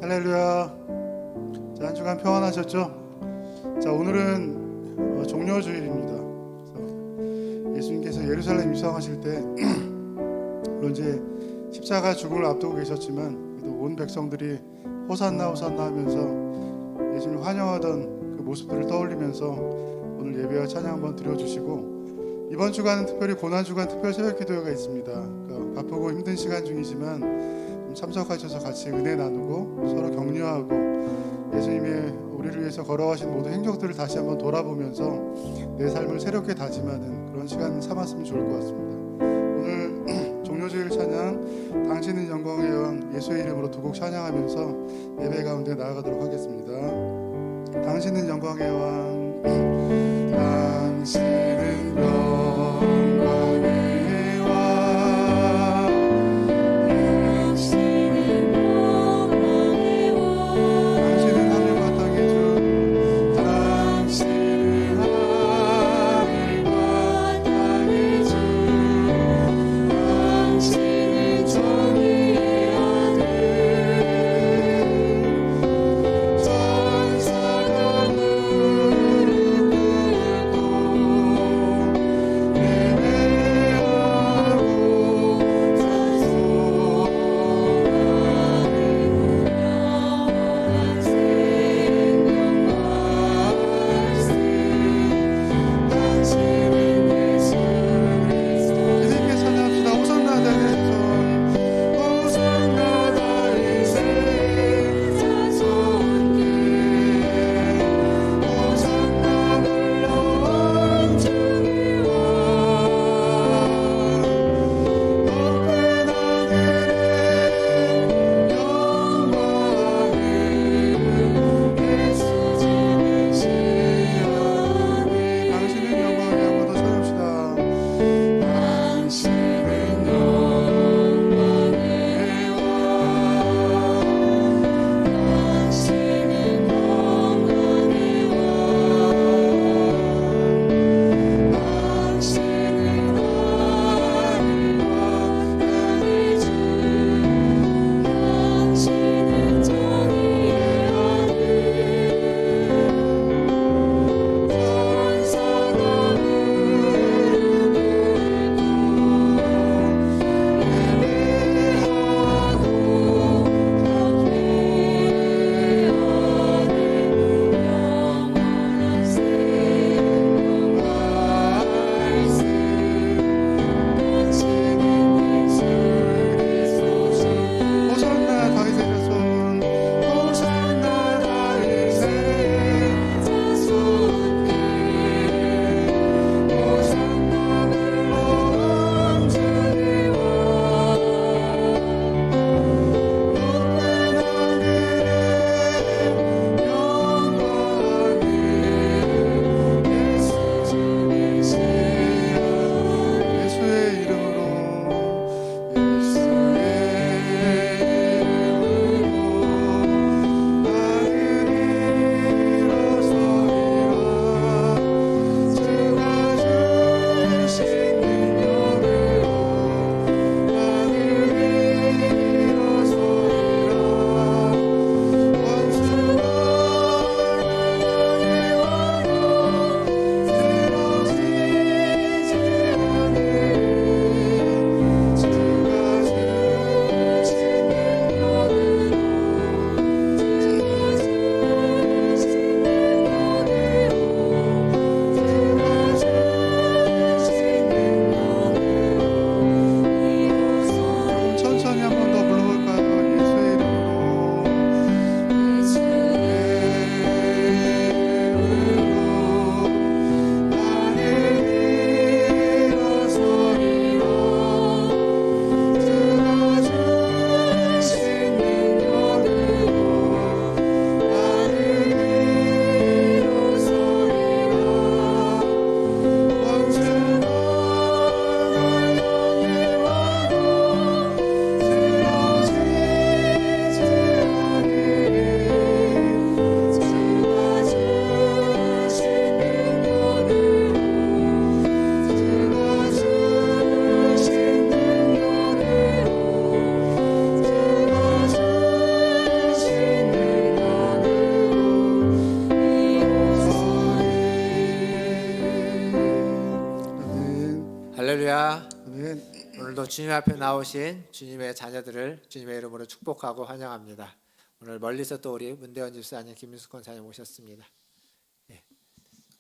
할렐루야. 자, 한 주간 평안하셨죠? 자, 오늘은 종려주일입니다. 그래서 예수님께서 예루살렘 입성하실 때 물론 이제 십자가 죽음을 앞두고 계셨지만 그래도 온 백성들이 호산나 호산나 하면서 예수님을 환영하던 그 모습들을 떠올리면서 오늘 예배와 찬양 한번 드려주시고, 이번 주간은 특별히 고난주간 특별 새벽기도회가 있습니다. 그러니까 바쁘고 힘든 시간 중이지만 참석하셔서 같이 은혜 나누고 서로 격려하고 예수님의 우리를 위해서 걸어가신 모든 행적들을 다시 한번 돌아보면서 내 삶을 새롭게 다짐하는 그런 시간 삼았으면 좋을 것 같습니다. 오늘 종려주일 찬양 당신은 영광의 여왕 예수의 이름으로 두 곡 찬양하면서 예배 가운데 나아가도록 하겠습니다. 당신은 영광의 여왕, 당신은 영광의 왕, 당신은 하늘과 땅의 주, 당신은 하늘과 땅의 주, 당신은 정의의 아들, 천사가 무릎 꿇고 오늘도 주님 앞에 나오신 주님의 자녀들을 주님의 이름으로 축복하고 환영합니다. 오늘 멀리서 또 우리 문대원 집사님, 김민숙 권사님 오셨습니다. 예.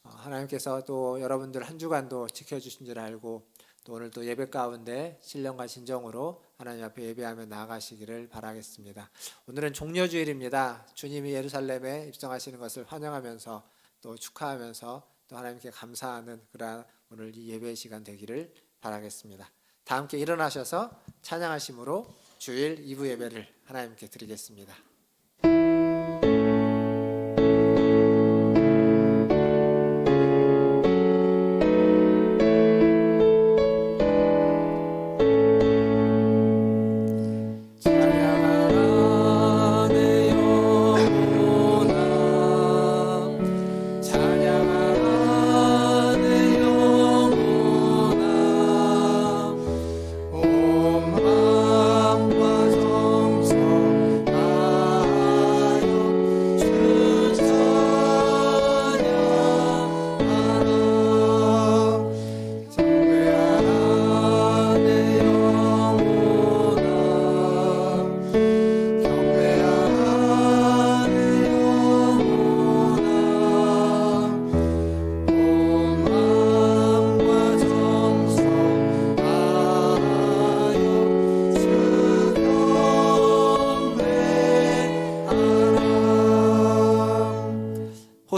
하나님께서 또 여러분들 한 주간도 지켜주신 줄 알고 또 오늘 또 예배 가운데 신령과 진정으로 하나님 앞에 예배하며 나아가시기를 바라겠습니다. 오늘은 종려주일입니다. 주님이 예루살렘에 입성하시는 것을 환영하면서 또 축하하면서 또 하나님께 감사하는 그러한 오늘 이 예배 시간 되기를 바라겠습니다. 다 함께 일어나셔서 찬양하심으로 주일 2부 예배를 하나님께 드리겠습니다.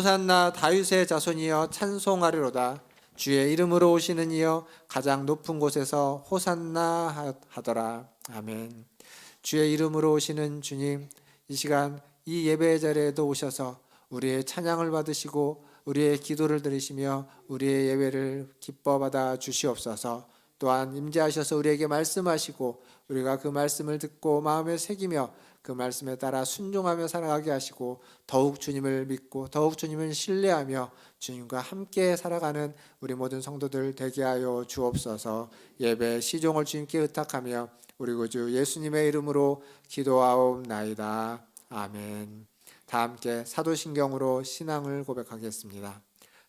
호산나 다윗의 자손이여 찬송하리로다. 주의 이름으로 오시는 이여 가장 높은 곳에서 호산나 하더라. 아멘. 주의 이름으로 오시는 주님, 이 시간 이 예배의 자리에도 오셔서 우리의 찬양을 받으시고 우리의 기도를 들으시며 우리의 예배를 기뻐 받아 주시옵소서. 또한 임재하셔서 우리에게 말씀하시고 우리가 그 말씀을 듣고 마음에 새기며 그 말씀에 따라 순종하며 살아가게 하시고 더욱 주님을 믿고 더욱 주님을 신뢰하며 주님과 함께 살아가는 우리 모든 성도들 되게 하여 주옵소서. 예배 시종을 주님께 의탁하며 우리 구주 예수님의 이름으로 기도하옵나이다. 아멘. 다 함께 사도신경으로 신앙을 고백하겠습니다.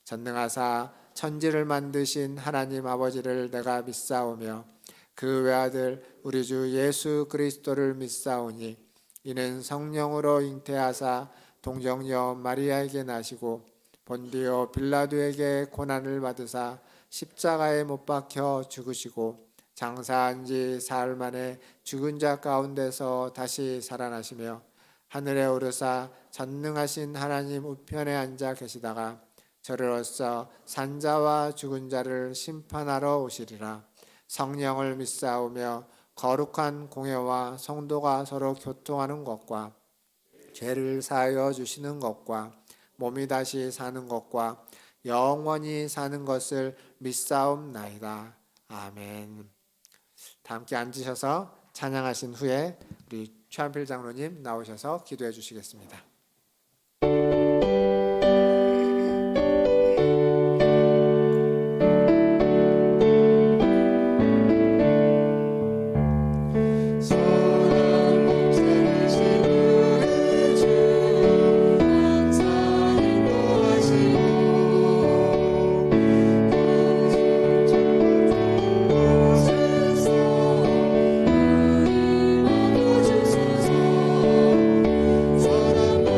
전능하사 천지를 만드신 하나님 아버지를 내가 믿사오며 그 외아들 우리 주 예수 그리스도를 믿사오니 이는 성령으로 잉태하사 동정녀 마리아에게 나시고 본디오 빌라도에게 고난을 받으사 십자가에 못 박혀 죽으시고 장사한 지 사흘 만에 죽은 자 가운데서 다시 살아나시며 하늘에 오르사 전능하신 하나님 우편에 앉아 계시다가 저리로서 산자와 죽은 자를 심판하러 오시리라. 성령을 믿사오며 거룩한 공회와 성도가 서로 교통하는 것과 죄를 사하여 주시는 것과 몸이 다시 사는 것과 영원히 사는 것을 믿사옵나이다. 아멘. 다 함께 앉으셔서 찬양하신 후에 우리 최한필 장로님 나오셔서 기도해 주시겠습니다. 사랑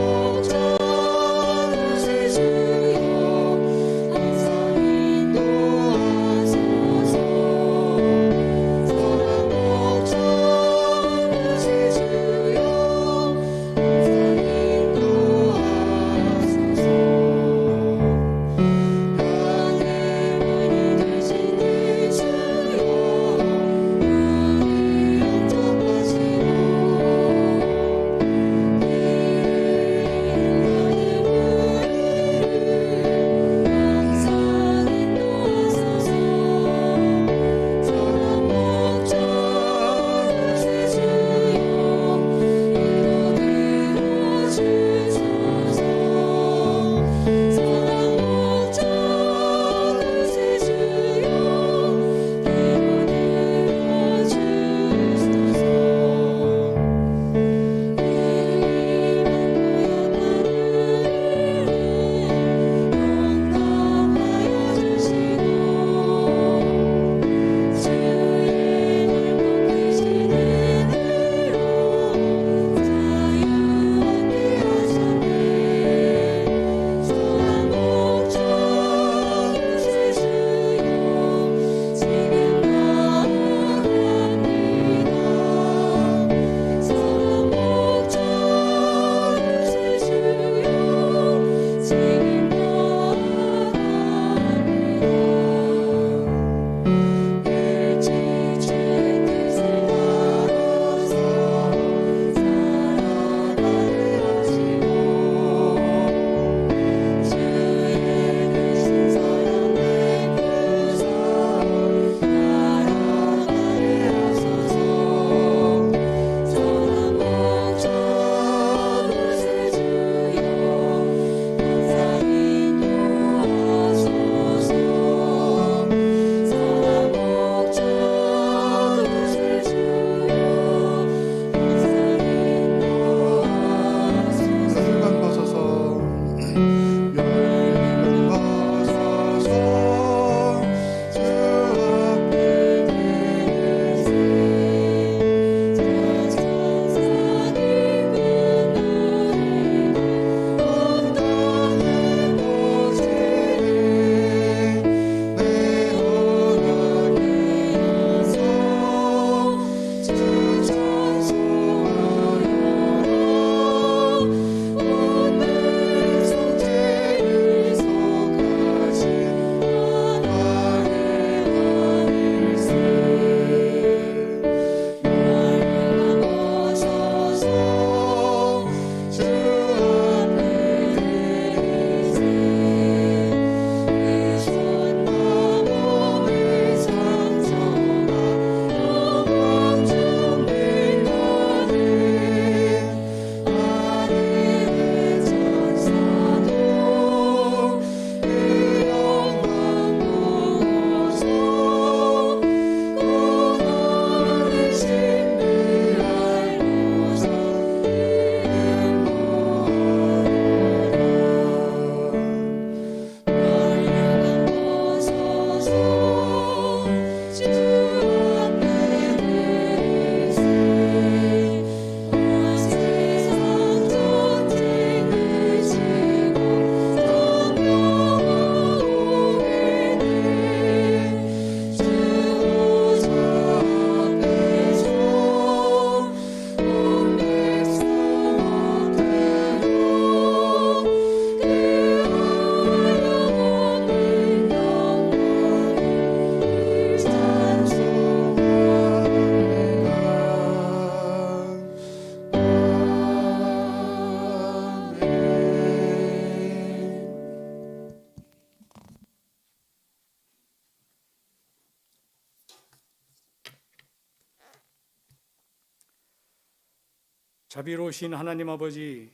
자비로우신 하나님 아버지,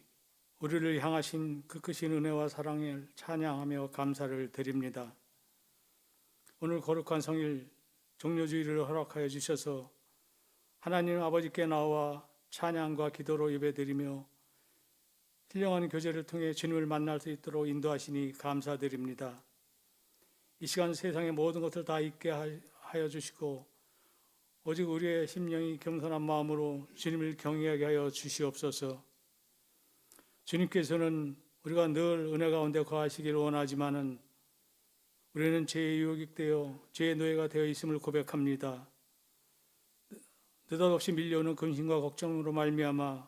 우리를 향하신 그 크신 은혜와 사랑을 찬양하며 감사를 드립니다. 오늘 거룩한 성일 종료주의를 허락하여 주셔서 하나님 아버지께 나와 찬양과 기도로 예배드리며 신령한 교제를 통해 주님을 만날 수 있도록 인도하시니 감사드립니다. 이 시간 세상의 모든 것을 다 잊게 하여 주시고 오직 우리의 심령이 겸손한 마음으로 주님을 경외하게 하여 주시옵소서. 주님께서는 우리가 늘 은혜 가운데 거하시기를 원하지만은 우리는 죄의 유혹되어 죄의 노예가 되어 있음을 고백합니다. 느닷없이 밀려오는 근심과 걱정으로 말미암아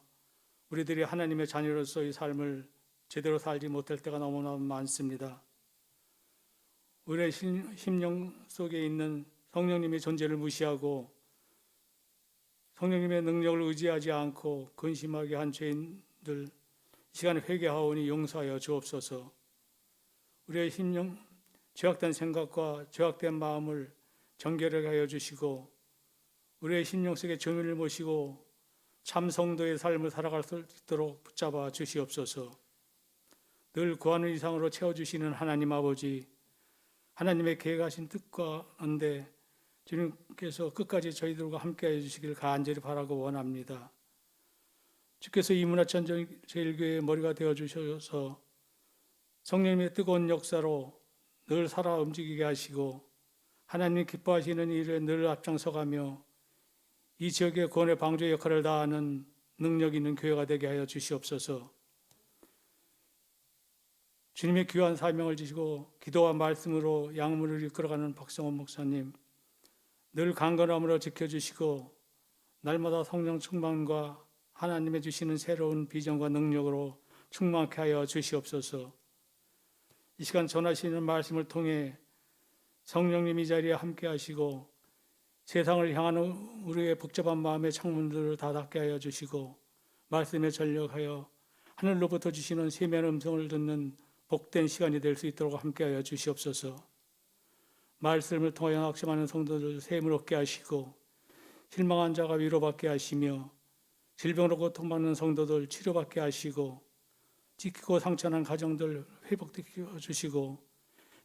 우리들이 하나님의 자녀로서의 삶을 제대로 살지 못할 때가 너무나 많습니다. 우리의 심령 속에 있는 성령님의 존재를 무시하고 성령님의 능력을 의지하지 않고 근심하게 한 죄인들 이 시간에 회개하오니 용서하여 주옵소서. 우리의 심령 죄악된 생각과 죄악된 마음을 정결하게 하여 주시고 우리의 심령 속에 주님을 모시고 참 성도의 삶을 살아갈 수 있도록 붙잡아 주시옵소서. 늘 구하는 이상으로 채워주시는 하나님 아버지, 하나님의 계획하신 뜻과 은혜 주님께서 끝까지 저희들과 함께해 주시길 간절히 바라고 원합니다. 주께서 이 문화천 제일교회의 머리가 되어 주셔서 성령님의 뜨거운 역사로 늘 살아 움직이게 하시고 하나님 기뻐하시는 일에 늘 앞장서가며 이 지역의 구원의 방주 역할을 다하는 능력 있는 교회가 되게 하여 주시옵소서. 주님의 귀한 사명을 지시고 기도와 말씀으로 양문을 이끌어가는 박성원 목사님, 늘 강건함으로 지켜주시고 날마다 성령 충만과 하나님의 주시는 새로운 비전과 능력으로 충만케 하여 주시옵소서. 이 시간 전하시는 말씀을 통해 성령님 이 자리에 함께 하시고 세상을 향하는 우리의 복잡한 마음의 창문들을 다 닫게 하여 주시고 말씀에 전력하여 하늘로부터 주시는 세미한 음성을 듣는 복된 시간이 될 수 있도록 함께 하여 주시옵소서. 말씀을 통하여 낙심하는 성도들 샘을 얻게 하시고 실망한 자가 위로받게 하시며 질병으로 고통받는 성도들 치료받게 하시고 찢기고 상처난 가정들 회복시켜 주시고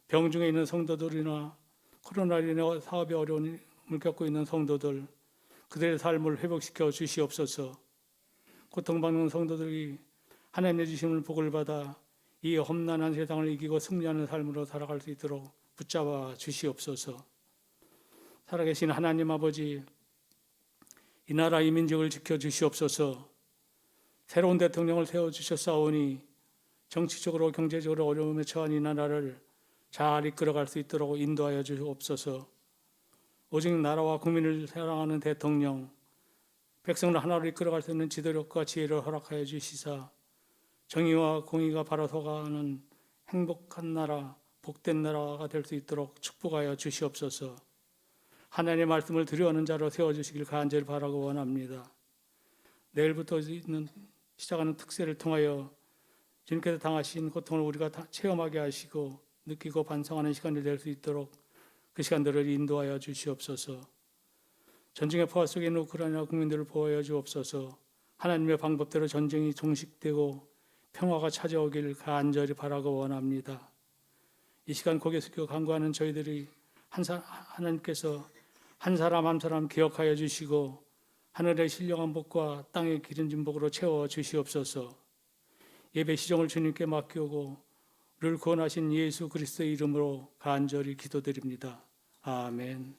병중에 있는 성도들이나 코로나로 인해 사업에 어려움을 겪고 있는 성도들 그들의 삶을 회복시켜 주시옵소서. 고통받는 성도들이 하나님의 주심을 복을 받아 이 험난한 세상을 이기고 승리하는 삶으로 살아갈 수 있도록 붙잡아 주시옵소서. 살아계신 하나님 아버지, 이 나라 이 민족을 지켜주시옵소서. 새로운 대통령을 세워주셨사오니 정치적으로 경제적으로 어려움에 처한 이 나라를 잘 이끌어갈 수 있도록 인도하여 주옵소서. 오직 나라와 국민을 사랑하는 대통령, 백성을 하나로 이끌어갈 수 있는 지도력과 지혜를 허락하여 주시사 정의와 공의가 바로 서가는 행복한 나라, 복된 나라가 될 수 있도록 축복하여 주시옵소서. 하나님의 말씀을 두려워하는 자로 세워주시길 간절히 바라고 원합니다. 내일부터 시작하는 특세를 통하여 주님께서 당하신 고통을 우리가 체험하게 하시고 느끼고 반성하는 시간이 될 수 있도록 그 시간들을 인도하여 주시옵소서. 전쟁의 포화 속에 있는 우크라이나 국민들을 보호하여 주옵소서. 하나님의 방법대로 전쟁이 종식되고 평화가 찾아오길 간절히 바라고 원합니다. 이 시간 고개 숙여 간구하는 저희들이 하나님께서 한 사람 한 사람 기억하여 주시고 하늘의 신령한 복과 땅의 기름진 복으로 채워 주시옵소서. 예배 시종을 주님께 맡기고 우리를 구원하신 예수 그리스도의 이름으로 간절히 기도드립니다. 아멘.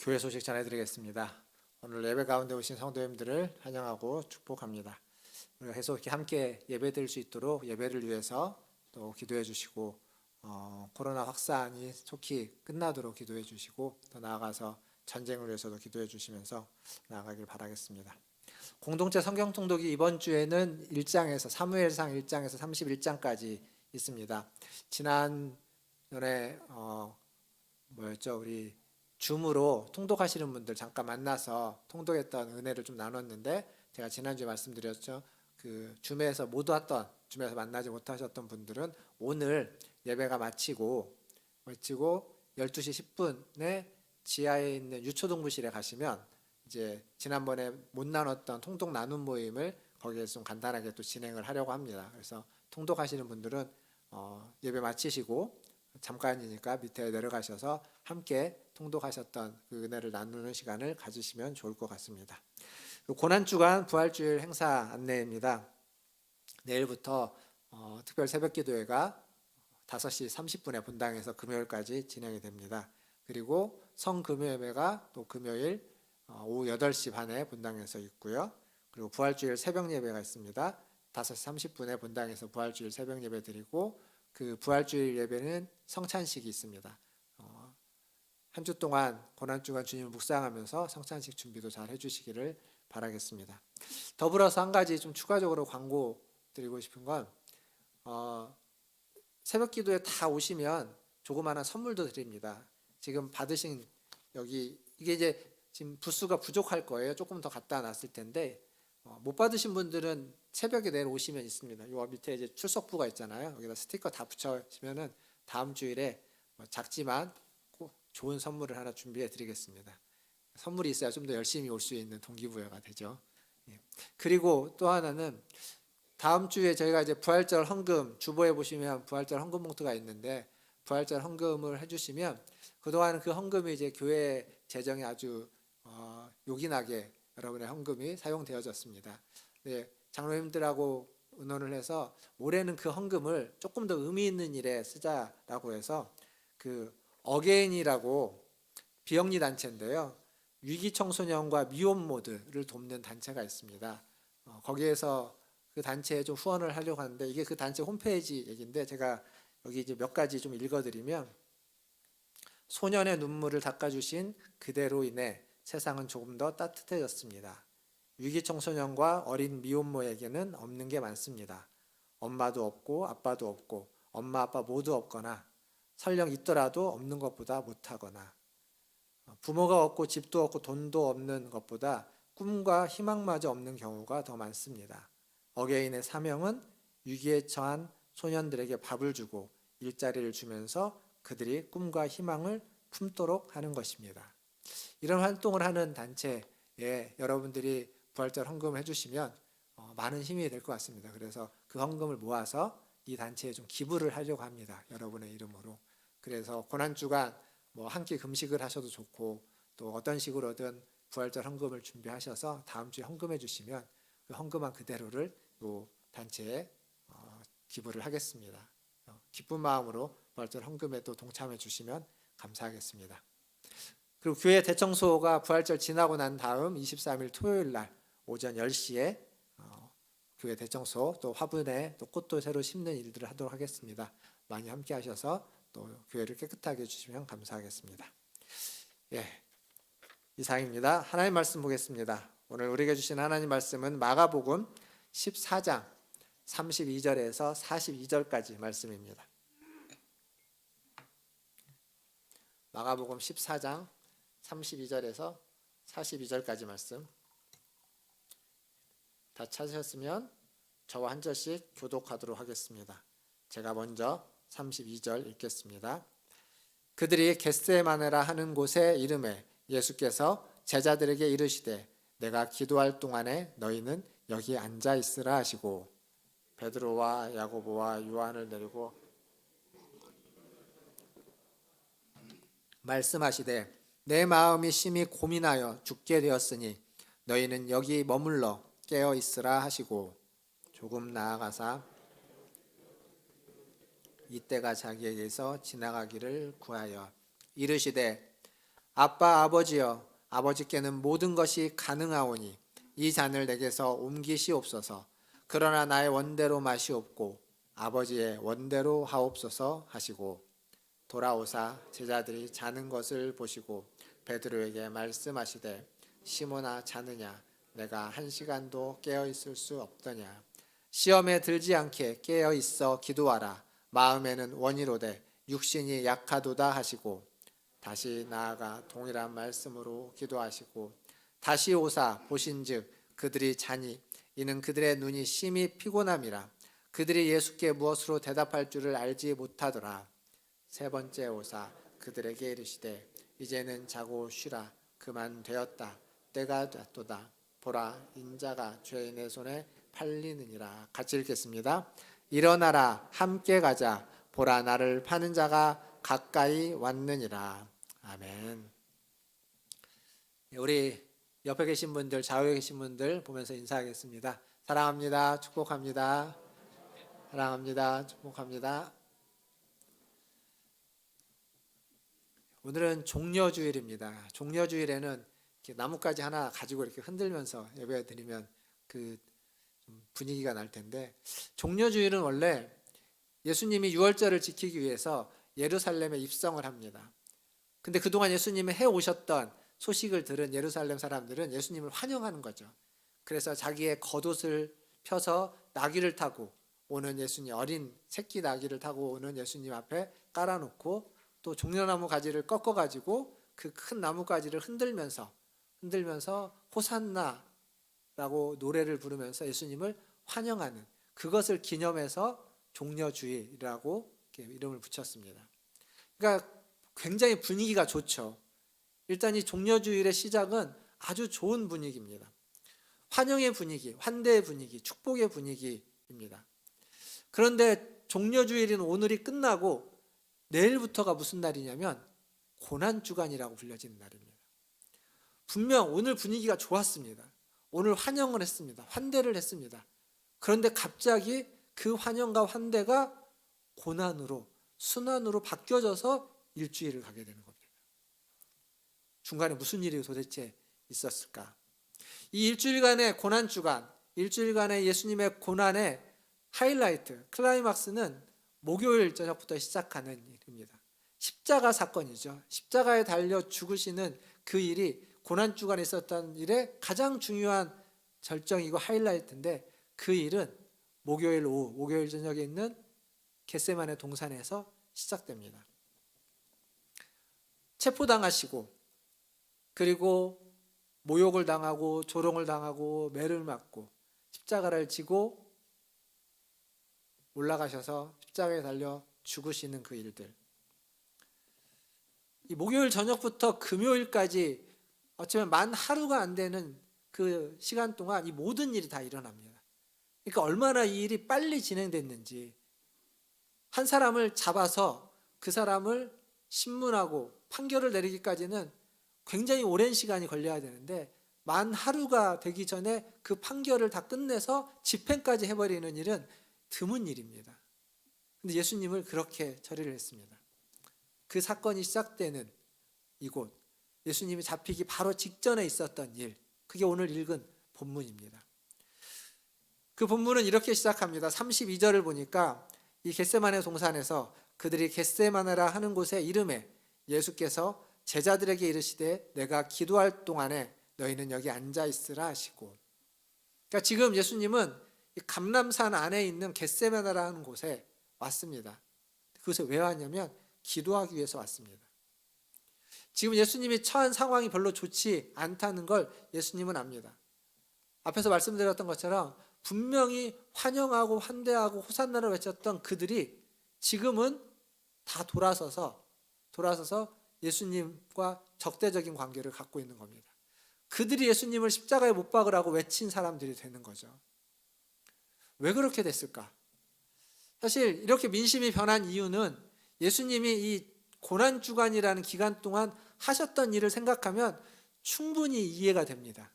교회 소식 전해드리겠습니다. 오늘 예배 가운데 오신 성도님들을 환영하고 축복합니다. 우리가 계속 이렇게 함께 예배드릴 수 있도록 예배를 위해서 또 기도해 주시고 코로나 확산이 속히 끝나도록 기도해 주시고 더 나아가서 전쟁을 위해서도 기도해 주시면서 나아가길 바라겠습니다. 공동체 성경 통독이 이번 주에는 1장에서 사무엘상 1장에서 31장까지 있습니다. 지난번에 뭐였죠? 우리 줌으로 통독하시는 분들 잠깐 만나서 통독했던 은혜를 좀 나눴는데, 제가 지난주에 말씀드렸죠. 그 줌에서 못 왔던, 줌에서 만나지 못하셨던 분들은 오늘 예배가 마치고 12시 10분에 지하에 있는 유초동부실에 가시면 이제 지난번에 못 나눴던 통독 나눔 모임을 거기에서 좀 간단하게 또 진행을 하려고 합니다. 그래서 통독하시는 분들은 예배 마치시고 잠깐이니까 밑에 내려가셔서 함께 통독하셨던 그 은혜를 나누는 시간을 가지시면 좋을 것 같습니다. 고난주간 부활주일 행사 안내입니다. 내일부터 특별 새벽기도회가 5시 30분에 본당에서 금요일까지 진행이 됩니다. 그리고 성금요예배가 또 금요일 오후 8시 반에 본당에서 있고요. 그리고 부활주일 새벽 예배가 있습니다. 5시 30분에 본당에서 부활주일 새벽 예배 드리고, 그 부활주일 예배는 성찬식이 있습니다. 한 주 동안 고난주간 주님을 묵상하면서 성찬식 준비도 잘 해주시기를 바라겠습니다. 더불어서 한 가지 좀 추가적으로 광고 드리고 싶은 건, 새벽 기도에 다 오시면 조그마한 선물도 드립니다. 지금 받으신 여기 이게 이제 지금 부수가 부족할 거예요. 조금 더 갖다 놨을 텐데 못 받으신 분들은 새벽에 내일 오시면 있습니다. 요 밑에 이제 출석부가 있잖아요. 여기다 스티커 다 붙여주면은 다음 주일에 작지만 꼭 좋은 선물을 하나 준비해 드리겠습니다. 선물이 있어야 좀 더 열심히 올 수 있는 동기부여가 되죠. 그리고 또 하나는 다음 주에 저희가 이제 부활절 헌금, 주보에 보시면 부활절 헌금 봉투가 있는데, 부활절 헌금을 해주시면 그동안 그 헌금이 이제 교회 재정에 아주 요긴하게 여러분의 헌금이 사용되어졌습니다. 네, 장로님들하고 의논을 해서 올해는 그 헌금을 조금 더 의미 있는 일에 쓰자라고 해서 그 어게인이라고 비영리 단체인데요. 위기 청소년과 미혼모들을 돕는 단체가 있습니다. 거기에서 그 단체에 좀 후원을 하려고 하는데, 이게 그 단체 홈페이지 얘기인데 제가 여기 이제 몇 가지 좀 읽어드리면, 소년의 눈물을 닦아주신 그대로 인해 세상은 조금 더 따뜻해졌습니다. 위기 청소년과 어린 미혼모에게는 없는 게 많습니다. 엄마도 없고 아빠도 없고 엄마 아빠 모두 없거나 설령 있더라도 없는 것보다 못하거나, 부모가 없고 집도 없고 돈도 없는 것보다 꿈과 희망마저 없는 경우가 더 많습니다. 어게인의 사명은 위기에 처한 소년들에게 밥을 주고 일자리를 주면서 그들이 꿈과 희망을 품도록 하는 것입니다. 이런 활동을 하는 단체에 여러분들이 부활절 헌금을 해주시면 많은 힘이 될 것 같습니다. 그래서 그 헌금을 모아서 이 단체에 좀 기부를 하려고 합니다. 여러분의 이름으로. 그래서 고난주간 한 끼 금식을 하셔도 좋고, 또 어떤 식으로든 부활절 헌금을 준비하셔서 다음 주에 헌금해 주시면 그 헌금한 그대로를 이 단체에 기부를 하겠습니다. 기쁜 마음으로 부활절 헌금에 또 동참해 주시면 감사하겠습니다. 그리고 교회 대청소가 부활절 지나고 난 다음 23일 토요일 날 오전 10시에 교회 대청소, 또 화분에 또 꽃도 새로 심는 일들을 하도록 하겠습니다. 많이 함께 하셔서 또 교회를 깨끗하게 해주시면 감사하겠습니다. 이상입니다. 하나님 말씀 보겠습니다. 오늘 우리에게 주신 하나님 말씀은 마가복음 14장 32절에서 42절까지 말씀입니다. 마가복음 14장 32절에서 42절까지 말씀. 다 찾으셨으면 저와 한 절씩 교독하도록 하겠습니다. 제가 먼저 32절 읽겠습니다. 그들이 겟세마네라 하는 곳에 이르매 예수께서 제자들에게 이르시되 내가 기도할 동안에 너희는 여기 앉아 있으라 하시고, 베드로와 야고보와 요한을 내리고 말씀하시되 내 마음이 심히 고민하여 죽게 되었으니 너희는 여기 머물러 깨어 있으라 하시고, 조금 나아가사 이때가 자기에게서 지나가기를 구하여 이르시되 아빠 아버지여, 아버지께는 모든 것이 가능하오니 이 잔을 내게서 옮기시옵소서. 그러나 나의 원대로 마시옵고 아버지의 원대로 하옵소서 하시고, 돌아오사 제자들이 자는 것을 보시고 베드로에게 말씀하시되 시몬아 자느냐, 내가 1시간도 깨어 있을 수 없더냐. 시험에 들지 않게 깨어 있어 기도하라. 마음에는 원이로되 육신이 약하도다 하시고 다시 나아가 동일한 말씀으로 기도하시고 다시 오사 보신즉 그들이 자니 이는 그들의 눈이 심히 피곤함이라. 그들이 예수께 무엇으로 대답할 줄을 알지 못하더라. 세 번째 오사 그들에게 이르시되 이제는 자고 쉬라. 그만 되었다. 때가 됐도다. 보라 인자가 죄인의 손에 팔리느니라. 같이 읽겠습니다. 일어나라 함께 가자. 보라 나를 파는 자가 가까이 왔느니라. 아멘. 우리 옆에 계신 분들, 좌우에 계신 분들 보면서 인사하겠습니다. 사랑합니다. 축복합니다. 사랑합니다. 축복합니다. 오늘은 종려주일입니다. 종려주일에는 이렇게 나뭇가지 하나 가지고 이렇게 흔들면서 예배 드리면 그 분위기가 날 텐데, 종려주일은 원래 예수님이 유월절을 지키기 위해서 예루살렘에 입성을 합니다. 근데 그동안 예수님이 해오셨던 소식을 들은 예루살렘 사람들은 예수님을 환영하는 거죠. 그래서 자기의 겉옷을 펴서 나귀를 타고 오는 예수님, 어린 새끼 나귀를 타고 오는 예수님 앞에 깔아놓고 또 종려나무 가지를 꺾어가지고 그 큰 나무 가지를 흔들면서 호산나라고 노래를 부르면서 예수님을 환영하는, 그것을 기념해서 종려주일이라고 이렇게 이름을 붙였습니다. 그러니까 굉장히 분위기가 좋죠. 일단 이 종려주일의 시작은 아주 좋은 분위기입니다. 환영의 분위기, 환대의 분위기, 축복의 분위기입니다. 그런데 종려주일인 오늘이 끝나고 내일부터가 무슨 날이냐면 고난주간이라고 불려지는 날입니다. 분명 오늘 분위기가 좋았습니다. 오늘 환영을 했습니다. 환대를 했습니다. 그런데 갑자기 그 환영과 환대가 고난으로, 순환으로 바뀌어져서 일주일을 가게 되는 겁니다. 중간에 무슨 일이 도대체 있었을까? 이 일주일간의 고난주간, 일주일간의 예수님의 고난의 하이라이트, 클라이막스는 목요일 저녁부터 시작하는 일입니다. 십자가 사건이죠. 십자가에 달려 죽으시는 그 일이 고난주간에 있었던 일의 가장 중요한 절정이고 하이라이트인데, 그 일은 목요일 오후, 목요일 저녁에 있는 겟세마네 동산에서 시작됩니다. 체포당하시고, 그리고 모욕을 당하고 조롱을 당하고 매를 맞고 십자가를 지고 올라가셔서 십자가에 달려 죽으시는 그 일들, 이 목요일 저녁부터 금요일까지 어쩌면 만 하루가 안 되는 그 시간 동안 이 모든 일이 다 일어납니다. 그러니까 얼마나 이 일이 빨리 진행됐는지, 한 사람을 잡아서 그 사람을 신문하고 판결을 내리기까지는 굉장히 오랜 시간이 걸려야 되는데 만 하루가 되기 전에 그 판결을 다 끝내서 집행까지 해버리는 일은 드문 일입니다. 근데 예수님을 그렇게 처리를 했습니다. 그 사건이 시작되는 이곳, 예수님이 잡히기 바로 직전에 있었던 일, 그게 오늘 읽은 본문입니다. 그 본문은 이렇게 시작합니다. 32절을 보니까 이 겟세마네 동산에서 그들이 겟세마네라 하는 곳의 이름에 예수께서 제자들에게 이르시되 내가 기도할 동안에 너희는 여기 앉아 있으라 하시고, 그러니까 지금 예수님은 이 감람산 안에 있는 겟세마네라 하는 곳에 왔습니다. 그곳에 왜 왔냐면 기도하기 위해서 왔습니다. 지금 예수님이 처한 상황이 별로 좋지 않다는 걸 예수님은 압니다. 앞에서 말씀드렸던 것처럼 분명히 환영하고 환대하고 호산나를 외쳤던 그들이 지금은 다 돌아서서 예수님과 적대적인 관계를 갖고 있는 겁니다. 그들이 예수님을 십자가에 못 박으라고 외친 사람들이 되는 거죠. 왜 그렇게 됐을까? 사실 이렇게 민심이 변한 이유는 예수님이 이 고난주간이라는 기간 동안 하셨던 일을 생각하면 충분히 이해가 됩니다.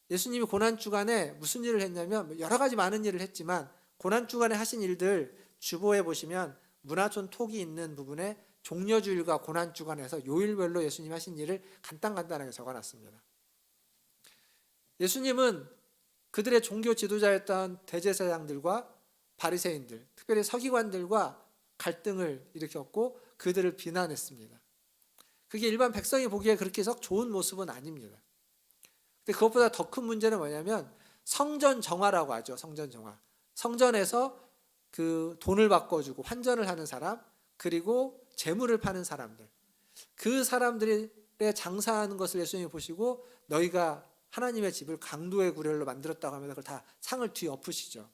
예수님이 고난주간에 무슨 일을 했냐면 여러 가지 많은 일을 했지만 고난주간에 하신 일들 주보에 보시면 문화촌 톡이 있는 부분에 종려주일과 고난주간에서 요일별로 예수님이 하신 일을 간단하게 적어놨습니다. 예수님은 그들의 종교 지도자였던 대제사장들과 바리새인들, 특별히 서기관들과 갈등을 일으켰고 그들을 비난했습니다. 그게 일반 백성이 보기에 그렇게 썩 좋은 모습은 아닙니다. 근데 그것보다 더 큰 문제는 뭐냐면 성전 정화라고 하죠. 성전 정화. 성전에서 그 돈을 바꿔주고 환전을 하는 사람, 그리고 재물을 파는 사람들, 그 사람들의 장사하는 것을 예수님이 보시고 너희가 하나님의 집을 강도의 구렬로 만들었다고 하면 그걸 다 상을 뒤엎으시죠.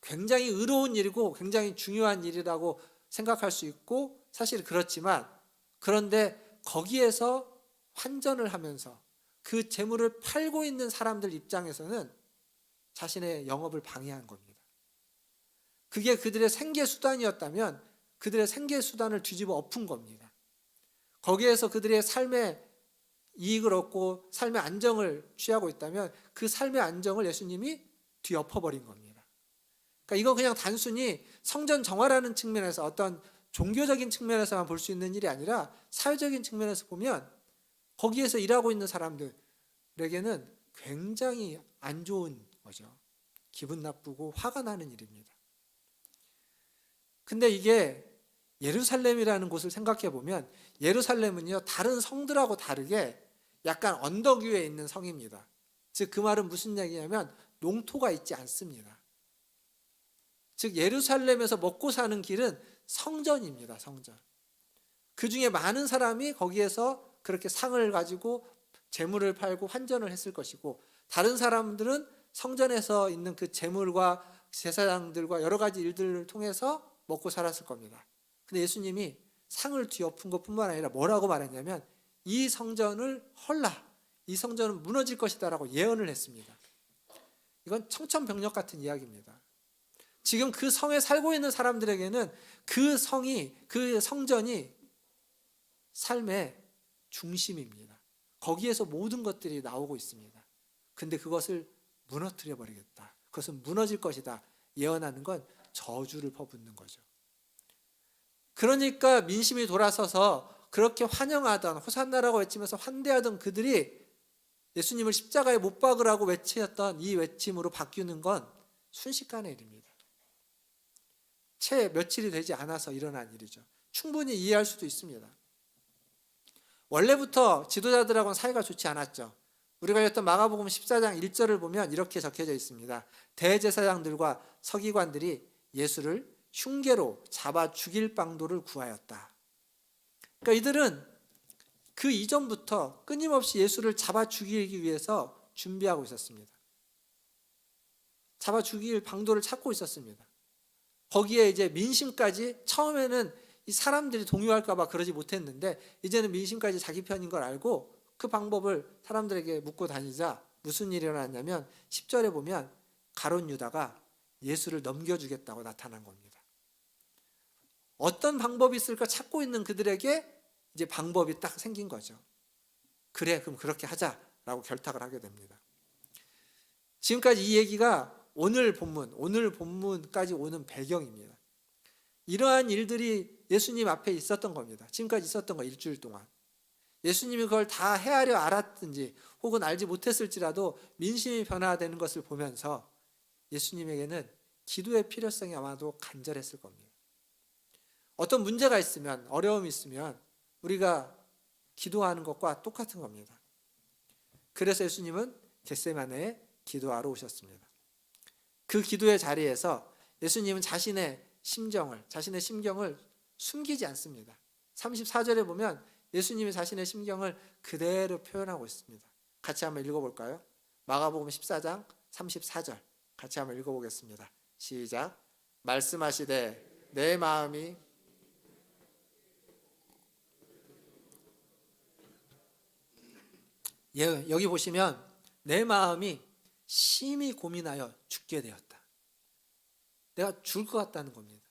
굉장히 의로운 일이고 굉장히 중요한 일이라고 생각할 수 있고 사실 그렇지만, 그런데 거기에서 환전을 하면서 그 재물을 팔고 있는 사람들 입장에서는 자신의 영업을 방해한 겁니다. 그게 그들의 생계 수단이었다면 그들의 생계 수단을 뒤집어 엎은 겁니다. 거기에서 그들의 삶의 이익을 얻고 삶의 안정을 취하고 있다면 그 삶의 안정을 예수님이 뒤엎어버린 겁니다. 그러니까 이건 그냥 단순히 성전 정화라는 측면에서 어떤 종교적인 측면에서만 볼 수 있는 일이 아니라 사회적인 측면에서 보면 거기에서 일하고 있는 사람들에게는 굉장히 안 좋은 거죠. 기분 나쁘고 화가 나는 일입니다. 근데 이게 예루살렘이라는 곳을 생각해 보면 예루살렘은요, 다른 성들하고 다르게 약간 언덕 위에 있는 성입니다. 즉 그 말은 무슨 얘기냐면 농토가 있지 않습니다. 즉 예루살렘에서 먹고 사는 길은 성전입니다. 성전. 그 중에 많은 사람이 거기에서 그렇게 상을 가지고 재물을 팔고 환전을 했을 것이고, 다른 사람들은 성전에서 있는 그 재물과 제사장들과 여러 가지 일들을 통해서 먹고 살았을 겁니다. 근데 예수님이 상을 뒤엎은 것뿐만 아니라 뭐라고 말했냐면 이 성전을 헐라, 이 성전은 무너질 것이다 라고 예언을 했습니다. 이건 청천벽력 같은 이야기입니다. 지금 그 성에 살고 있는 사람들에게는 그 성이, 그 성전이 삶의 중심입니다. 거기에서 모든 것들이 나오고 있습니다. 근데 그것을 무너뜨려 버리겠다, 그것은 무너질 것이다 예언하는 건 저주를 퍼붓는 거죠. 그러니까 민심이 돌아서서 그렇게 환영하던, 호산나라고 외치면서 환대하던 그들이 예수님을 십자가에 못 박으라고 외쳤던 이 외침으로 바뀌는 건 순식간의 일입니다. 채 며칠이 되지 않아서 일어난 일이죠. 충분히 이해할 수도 있습니다. 원래부터 지도자들하고는 사이가 좋지 않았죠. 우리가 읽었던 마가복음 14장 1절을 보면 이렇게 적혀져 있습니다. 대제사장들과 서기관들이 예수를 흉계로 잡아 죽일 방도를 구하였다. 그러니까 이들은 그 이전부터 끊임없이 예수를 잡아 죽이기 위해서 준비하고 있었습니다. 잡아 죽일 방도를 찾고 있었습니다. 거기에 이제 민심까지, 처음에는 이 사람들이 동요할까 봐 그러지 못했는데 이제는 민심까지 자기 편인 걸 알고 그 방법을 사람들에게 묻고 다니자 무슨 일이 일어났냐면 10절에 보면 가룟 유다가 예수를 넘겨주겠다고 나타난 겁니다. 어떤 방법이 있을까 찾고 있는 그들에게 이제 방법이 딱 생긴 거죠. 그래, 그럼 그렇게 하자라고 결탁을 하게 됩니다. 지금까지 이 얘기가 오늘 본문까지 오는 배경입니다. 이러한 일들이 예수님 앞에 있었던 겁니다. 지금까지 있었던 거, 일주일 동안. 예수님이 그걸 다 헤아려 알았든지 혹은 알지 못했을지라도 민심이 변화되는 것을 보면서 예수님에게는 기도의 필요성이 아마도 간절했을 겁니다. 어떤 문제가 있으면, 어려움이 있으면 우리가 기도하는 것과 똑같은 겁니다. 그래서 예수님은 겟세마네에 기도하러 오셨습니다. 그 기도의 자리에서 예수님은 자신의 심경을 숨기지 않습니다. 34절에 보면 예수님이 자신의 심경을 그대로 표현하고 있습니다. 같이 한번 읽어볼까요? 마가복음 14장 34절 같이 한번 읽어보겠습니다. 시작. 말씀하시되 내 마음이 여기 보시면 내 마음이 심히 고민하여 죽게 되었다. 내가 죽을 것 같다는 겁니다.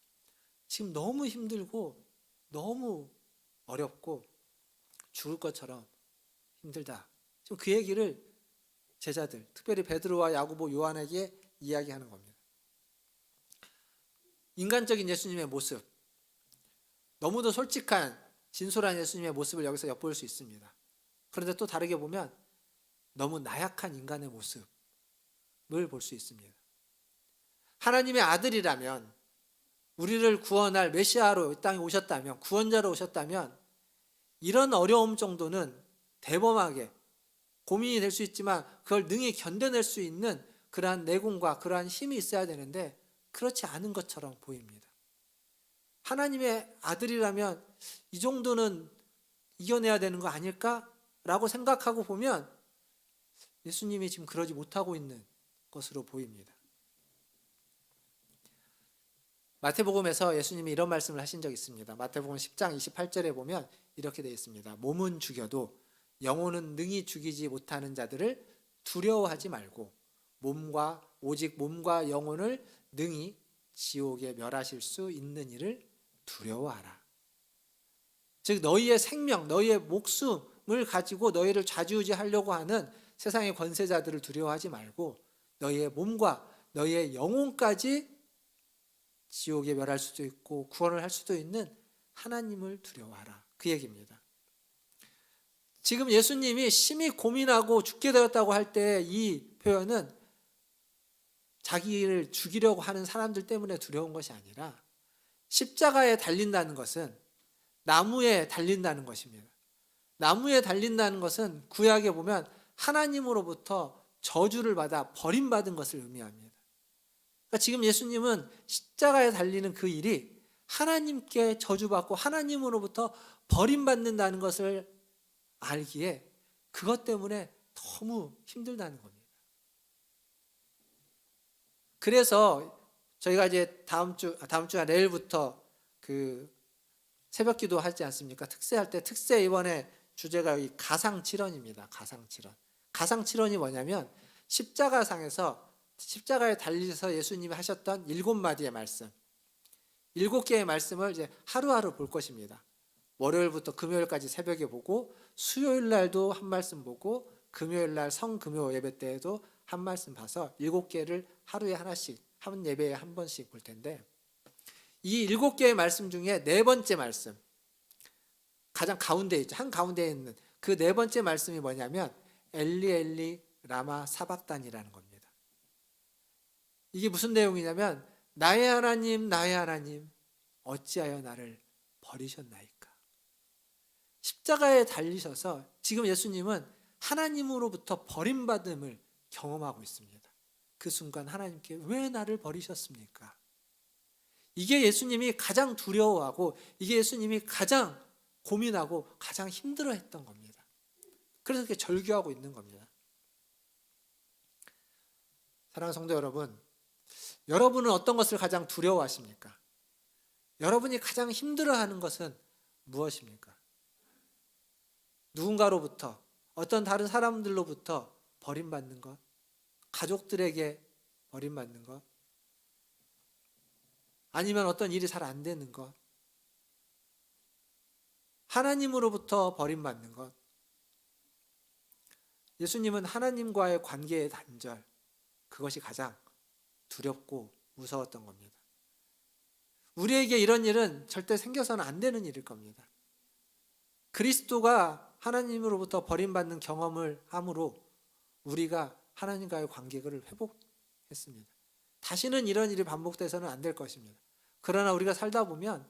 지금 너무 힘들고 너무 어렵고 죽을 것처럼 힘들다. 지금 그 얘기를 제자들, 특별히 베드로와 야고보, 요한에게 이야기하는 겁니다. 인간적인 예수님의 모습, 너무도 솔직한 진솔한 예수님의 모습을 여기서 엿볼 수 있습니다. 그런데 또 다르게 보면 너무 나약한 인간의 모습을 볼 수 있습니다. 하나님의 아들이라면, 우리를 구원할 메시아로 이 땅에 오셨다면, 구원자로 오셨다면 이런 어려움 정도는 대범하게 고민이 될 수 있지만 그걸 능히 견뎌낼 수 있는 그러한 내공과 그러한 힘이 있어야 되는데 그렇지 않은 것처럼 보입니다. 하나님의 아들이라면 이 정도는 이겨내야 되는 거 아닐까라고 생각하고 보면 예수님이 지금 그러지 못하고 있는 것으로 보입니다. 마태복음에서 예수님이 이런 말씀을 하신 적이 있습니다. 마태복음 10장 28절에 보면 이렇게 되어 있습니다. 몸은 죽여도 영혼은 능히 죽이지 못하는 자들을 두려워하지 말고 오직 몸과 영혼을 능히 지옥에 멸하실 수 있는 이를 두려워하라. 즉 너희의 생명, 너희의 목숨을 가지고 너희를 좌지우지하려고 하는 세상의 권세자들을 두려워하지 말고 너희의 몸과 너희의 영혼까지 지옥에 멸할 수도 있고 구원을 할 수도 있는 하나님을 두려워하라. 그 얘기입니다. 지금 예수님이 심히 고민하고 죽게 되었다고 할 때 이 표현은 자기를 죽이려고 하는 사람들 때문에 두려운 것이 아니라 십자가에 달린다는 것은 나무에 달린다는 것입니다. 나무에 달린다는 것은 구약에 보면 하나님으로부터 저주를 받아 버림받은 것을 의미합니다. 그러니까 지금 예수님은 십자가에 달리는 그 일이 하나님께 저주받고 하나님으로부터 버림받는다는 것을 알기에 그것 때문에 너무 힘들다는 겁니다. 그래서 저희가 이제 다음 주가 내일부터 그 새벽기도 하지 않습니까? 특세할 때 특세 이번에 주제가 이 가상칠언입니다. 가상칠언이 뭐냐면 십자가상에서 십자가에 달리셔서 예수님이 하셨던 7마디의 말씀, 7개의 말씀을 이제 하루하루 볼 것입니다. 월요일부터 금요일까지 새벽에 보고 수요일 날도 한 말씀 보고 금요일 날 성금요 예배 때에도 한 말씀 봐서 7개를 하루에 하나씩 한 예배에 한 번씩 볼 텐데 이 7개의 말씀 중에 4번째 말씀 가장 가운데에 있죠. 한 가운데에 있는 그 4번째 말씀이 뭐냐면 엘리 엘리 라마 사박단이라는 겁니다. 이게 무슨 내용이냐면 나의 하나님 어찌하여 나를 버리셨나이까. 십자가에 달리셔서 지금 예수님은 하나님으로부터 버림받음을 경험하고 있습니다. 그 순간 하나님께 왜 나를 버리셨습니까? 이게 예수님이 가장 두려워하고 이게 예수님이 가장 고민하고 가장 힘들어했던 겁니다. 그래서 이렇게 절규하고 있는 겁니다. 사랑하는 성도 여러분, 여러분은 어떤 것을 가장 두려워하십니까? 여러분이 가장 힘들어하는 것은 무엇입니까? 누군가로부터 어떤 다른 사람들로부터 버림받는 것, 가족들에게 버림받는 것, 아니면 어떤 일이 잘 안 되는 것, 하나님으로부터 버림받는 것. 예수님은 하나님과의 관계의 단절, 그것이 가장 두렵고 무서웠던 겁니다. 우리에게 이런 일은 절대 생겨서는 안 되는 일일 겁니다. 그리스도가 하나님으로부터 버림받는 경험을 함으로 우리가 하나님과의 관계를 회복했습니다. 다시는 이런 일이 반복돼서는 안 될 것입니다. 그러나 우리가 살다 보면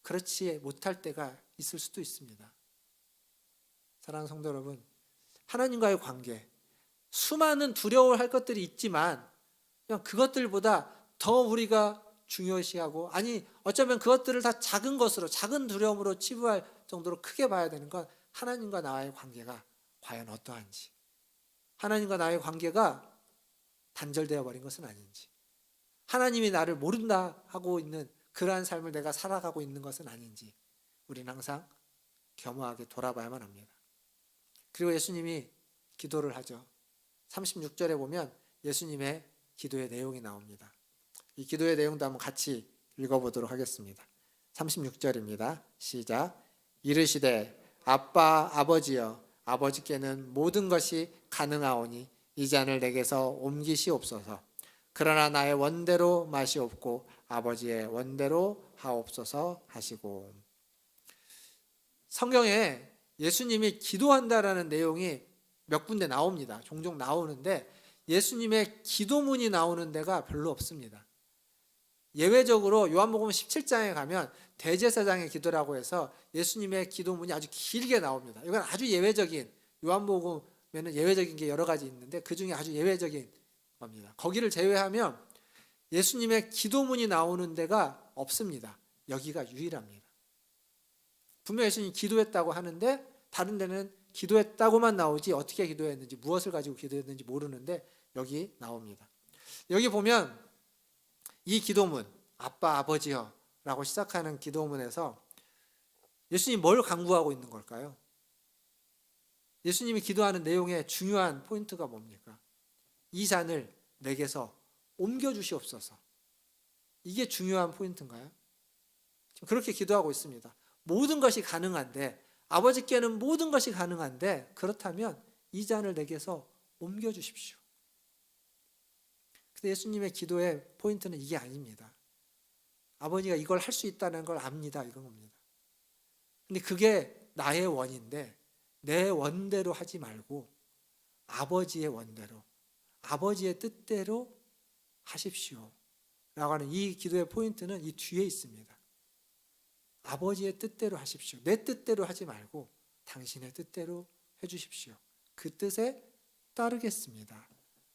그렇지 못할 때가 있을 수도 있습니다. 사랑하는 성도 여러분, 하나님과의 관계, 수많은 두려워할 것들이 있지만 그냥 그것들보다 더 우리가 중요시하고, 아니 어쩌면 그것들을 다 작은 것으로, 작은 두려움으로 치부할 정도로 크게 봐야 되는 건 하나님과 나의 관계가 과연 어떠한지, 하나님과 나의 관계가 단절되어 버린 것은 아닌지, 하나님이 나를 모른다 하고 있는 그러한 삶을 내가 살아가고 있는 것은 아닌지 우리는 항상 겸허하게 돌아봐야만 합니다. 그리고 예수님이 기도를 하죠. 36절에 보면 예수님의 기도의 내용이 나옵니다. 이 기도의 내용도 한번 같이 읽어보도록 하겠습니다. 36절입니다. 시작. 이르시되 아빠 아버지여, 아버지께는 모든 것이 가능하오니 이 잔을 내게서 옮기시옵소서. 그러나 나의 원대로 마시옵고 아버지의 원대로 하옵소서 하시고. 성경에 예수님이 기도한다라는 내용이 몇 군데 나옵니다. 종종 나오는데 예수님의 기도문이 나오는 데가 별로 없습니다. 예외적으로 요한복음 17장에 가면 대제사장의 기도라고 해서 예수님의 기도문이 아주 길게 나옵니다. 이건 아주 예외적인 요한복음 예외적인 게 여러 가지 있는데 그 중에 아주 예외적인 겁니다. 거기를 제외하면 예수님의 기도문이 나오는 데가 없습니다. 여기가 유일합니다. 분명 예수님이 기도했다고 하는데 다른 데는 기도했다고만 나오지 어떻게 기도했는지 무엇을 가지고 기도했는지 모르는데 여기 나옵니다. 여기 보면 이 기도문 아빠 아버지여 라고 시작하는 기도문에서 예수님이 뭘 강구하고 있는 걸까요? 예수님이 기도하는 내용의 중요한 포인트가 뭡니까? 이 잔을 내게서 옮겨주시옵소서. 이게 중요한 포인트인가요? 그렇게 기도하고 있습니다. 모든 것이 가능한데 아버지께는 모든 것이 가능한데 그렇다면 이 잔을 내게서 옮겨주십시오. 근데 예수님의 기도의 포인트는 이게 아닙니다. 아버지가 이걸 할 수 있다는 걸 압니다. 이건 겁니다. 근데 그게 나의 원인데 내 원대로 하지 말고 아버지의 원대로 아버지의 뜻대로 하십시오 라고 하는 이 기도의 포인트는 이 뒤에 있습니다. 아버지의 뜻대로 하십시오. 내 뜻대로 하지 말고 당신의 뜻대로 해주십시오. 그 뜻에 따르겠습니다.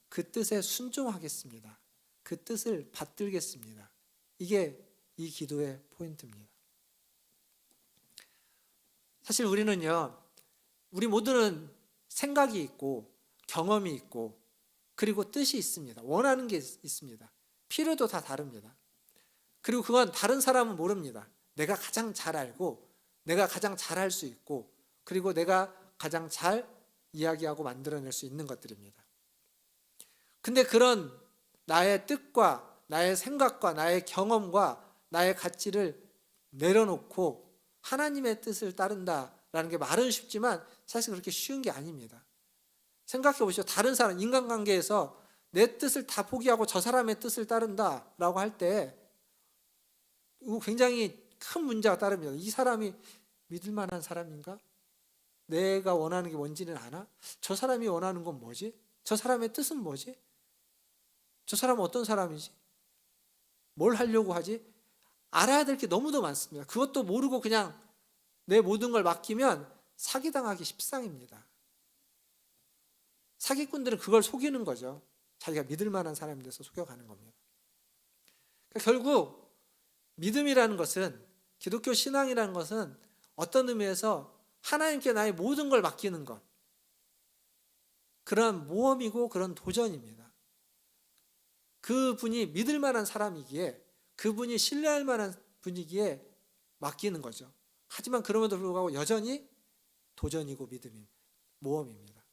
그 뜻에 순종하겠습니다. 그 뜻을 받들겠습니다. 이게 이 기도의 포인트입니다. 사실 우리는요, 우리 모두는 생각이 있고 경험이 있고 그리고 뜻이 있습니다. 원하는 게 있습니다. 필요도 다 다릅니다. 그리고 그건 다른 사람은 모릅니다. 내가 가장 잘 알고 내가 가장 잘할 수 있고 그리고 내가 가장 잘 이야기하고 만들어낼 수 있는 것들입니다. 근데 그런 나의 뜻과 나의 생각과 나의 경험과 나의 가치를 내려놓고 하나님의 뜻을 따른다라는 게 말은 쉽지만 사실 그렇게 쉬운 게 아닙니다. 생각해 보시죠. 다른 사람, 인간관계에서 내 뜻을 다 포기하고 저 사람의 뜻을 따른다라고 할 때 굉장히 큰 문제가 따릅니다. 이 사람이 믿을 만한 사람인가? 내가 원하는 게 뭔지는 아나? 저 사람이 원하는 건 뭐지? 저 사람의 뜻은 뭐지? 저 사람은 어떤 사람이지? 뭘 하려고 하지? 알아야 될 게 너무도 많습니다. 그것도 모르고 그냥 내 모든 걸 맡기면 사기당하기 십상입니다. 사기꾼들은 그걸 속이는 거죠. 자기가 믿을 만한 사람이 돼서 속여가는 겁니다. 그러니까 결국 믿음이라는 것은, 기독교 신앙이라는 것은 어떤 의미에서 하나님께 나의 모든 걸 맡기는 것, 그런 모험이고 그런 도전입니다. 그분이 믿을 만한 사람이기에, 그분이 신뢰할 만한 분이기에 맡기는 거죠. 하지만 그럼에도 불구하고 여전히 도전이고 믿음이 모험입니다.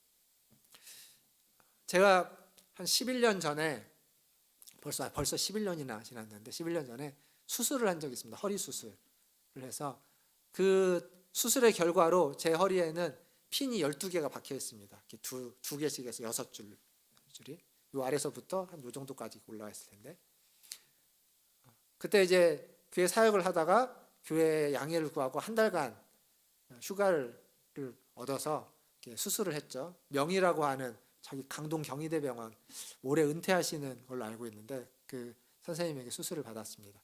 제가 한 11년 전에 벌써 11년이나 지났는데 11년 전에 수술을 한 적이 있습니다. 허리 수술을 해서 그 수술의 결과로 제 허리에는 핀이 12개가 박혀 있습니다. 이렇게 두 개씩 해서 6줄이 이 아래서부터 한 요 정도까지 올라와 있을 텐데, 그때 이제 교회 사역을 하다가 교회에 양해를 구하고 한 달간 휴가를 얻어서 수술을 했죠. 명의라고 하는 저기 강동 경희대병원 올해 은퇴하시는 걸로 알고 있는데 그 선생님에게 수술을 받았습니다.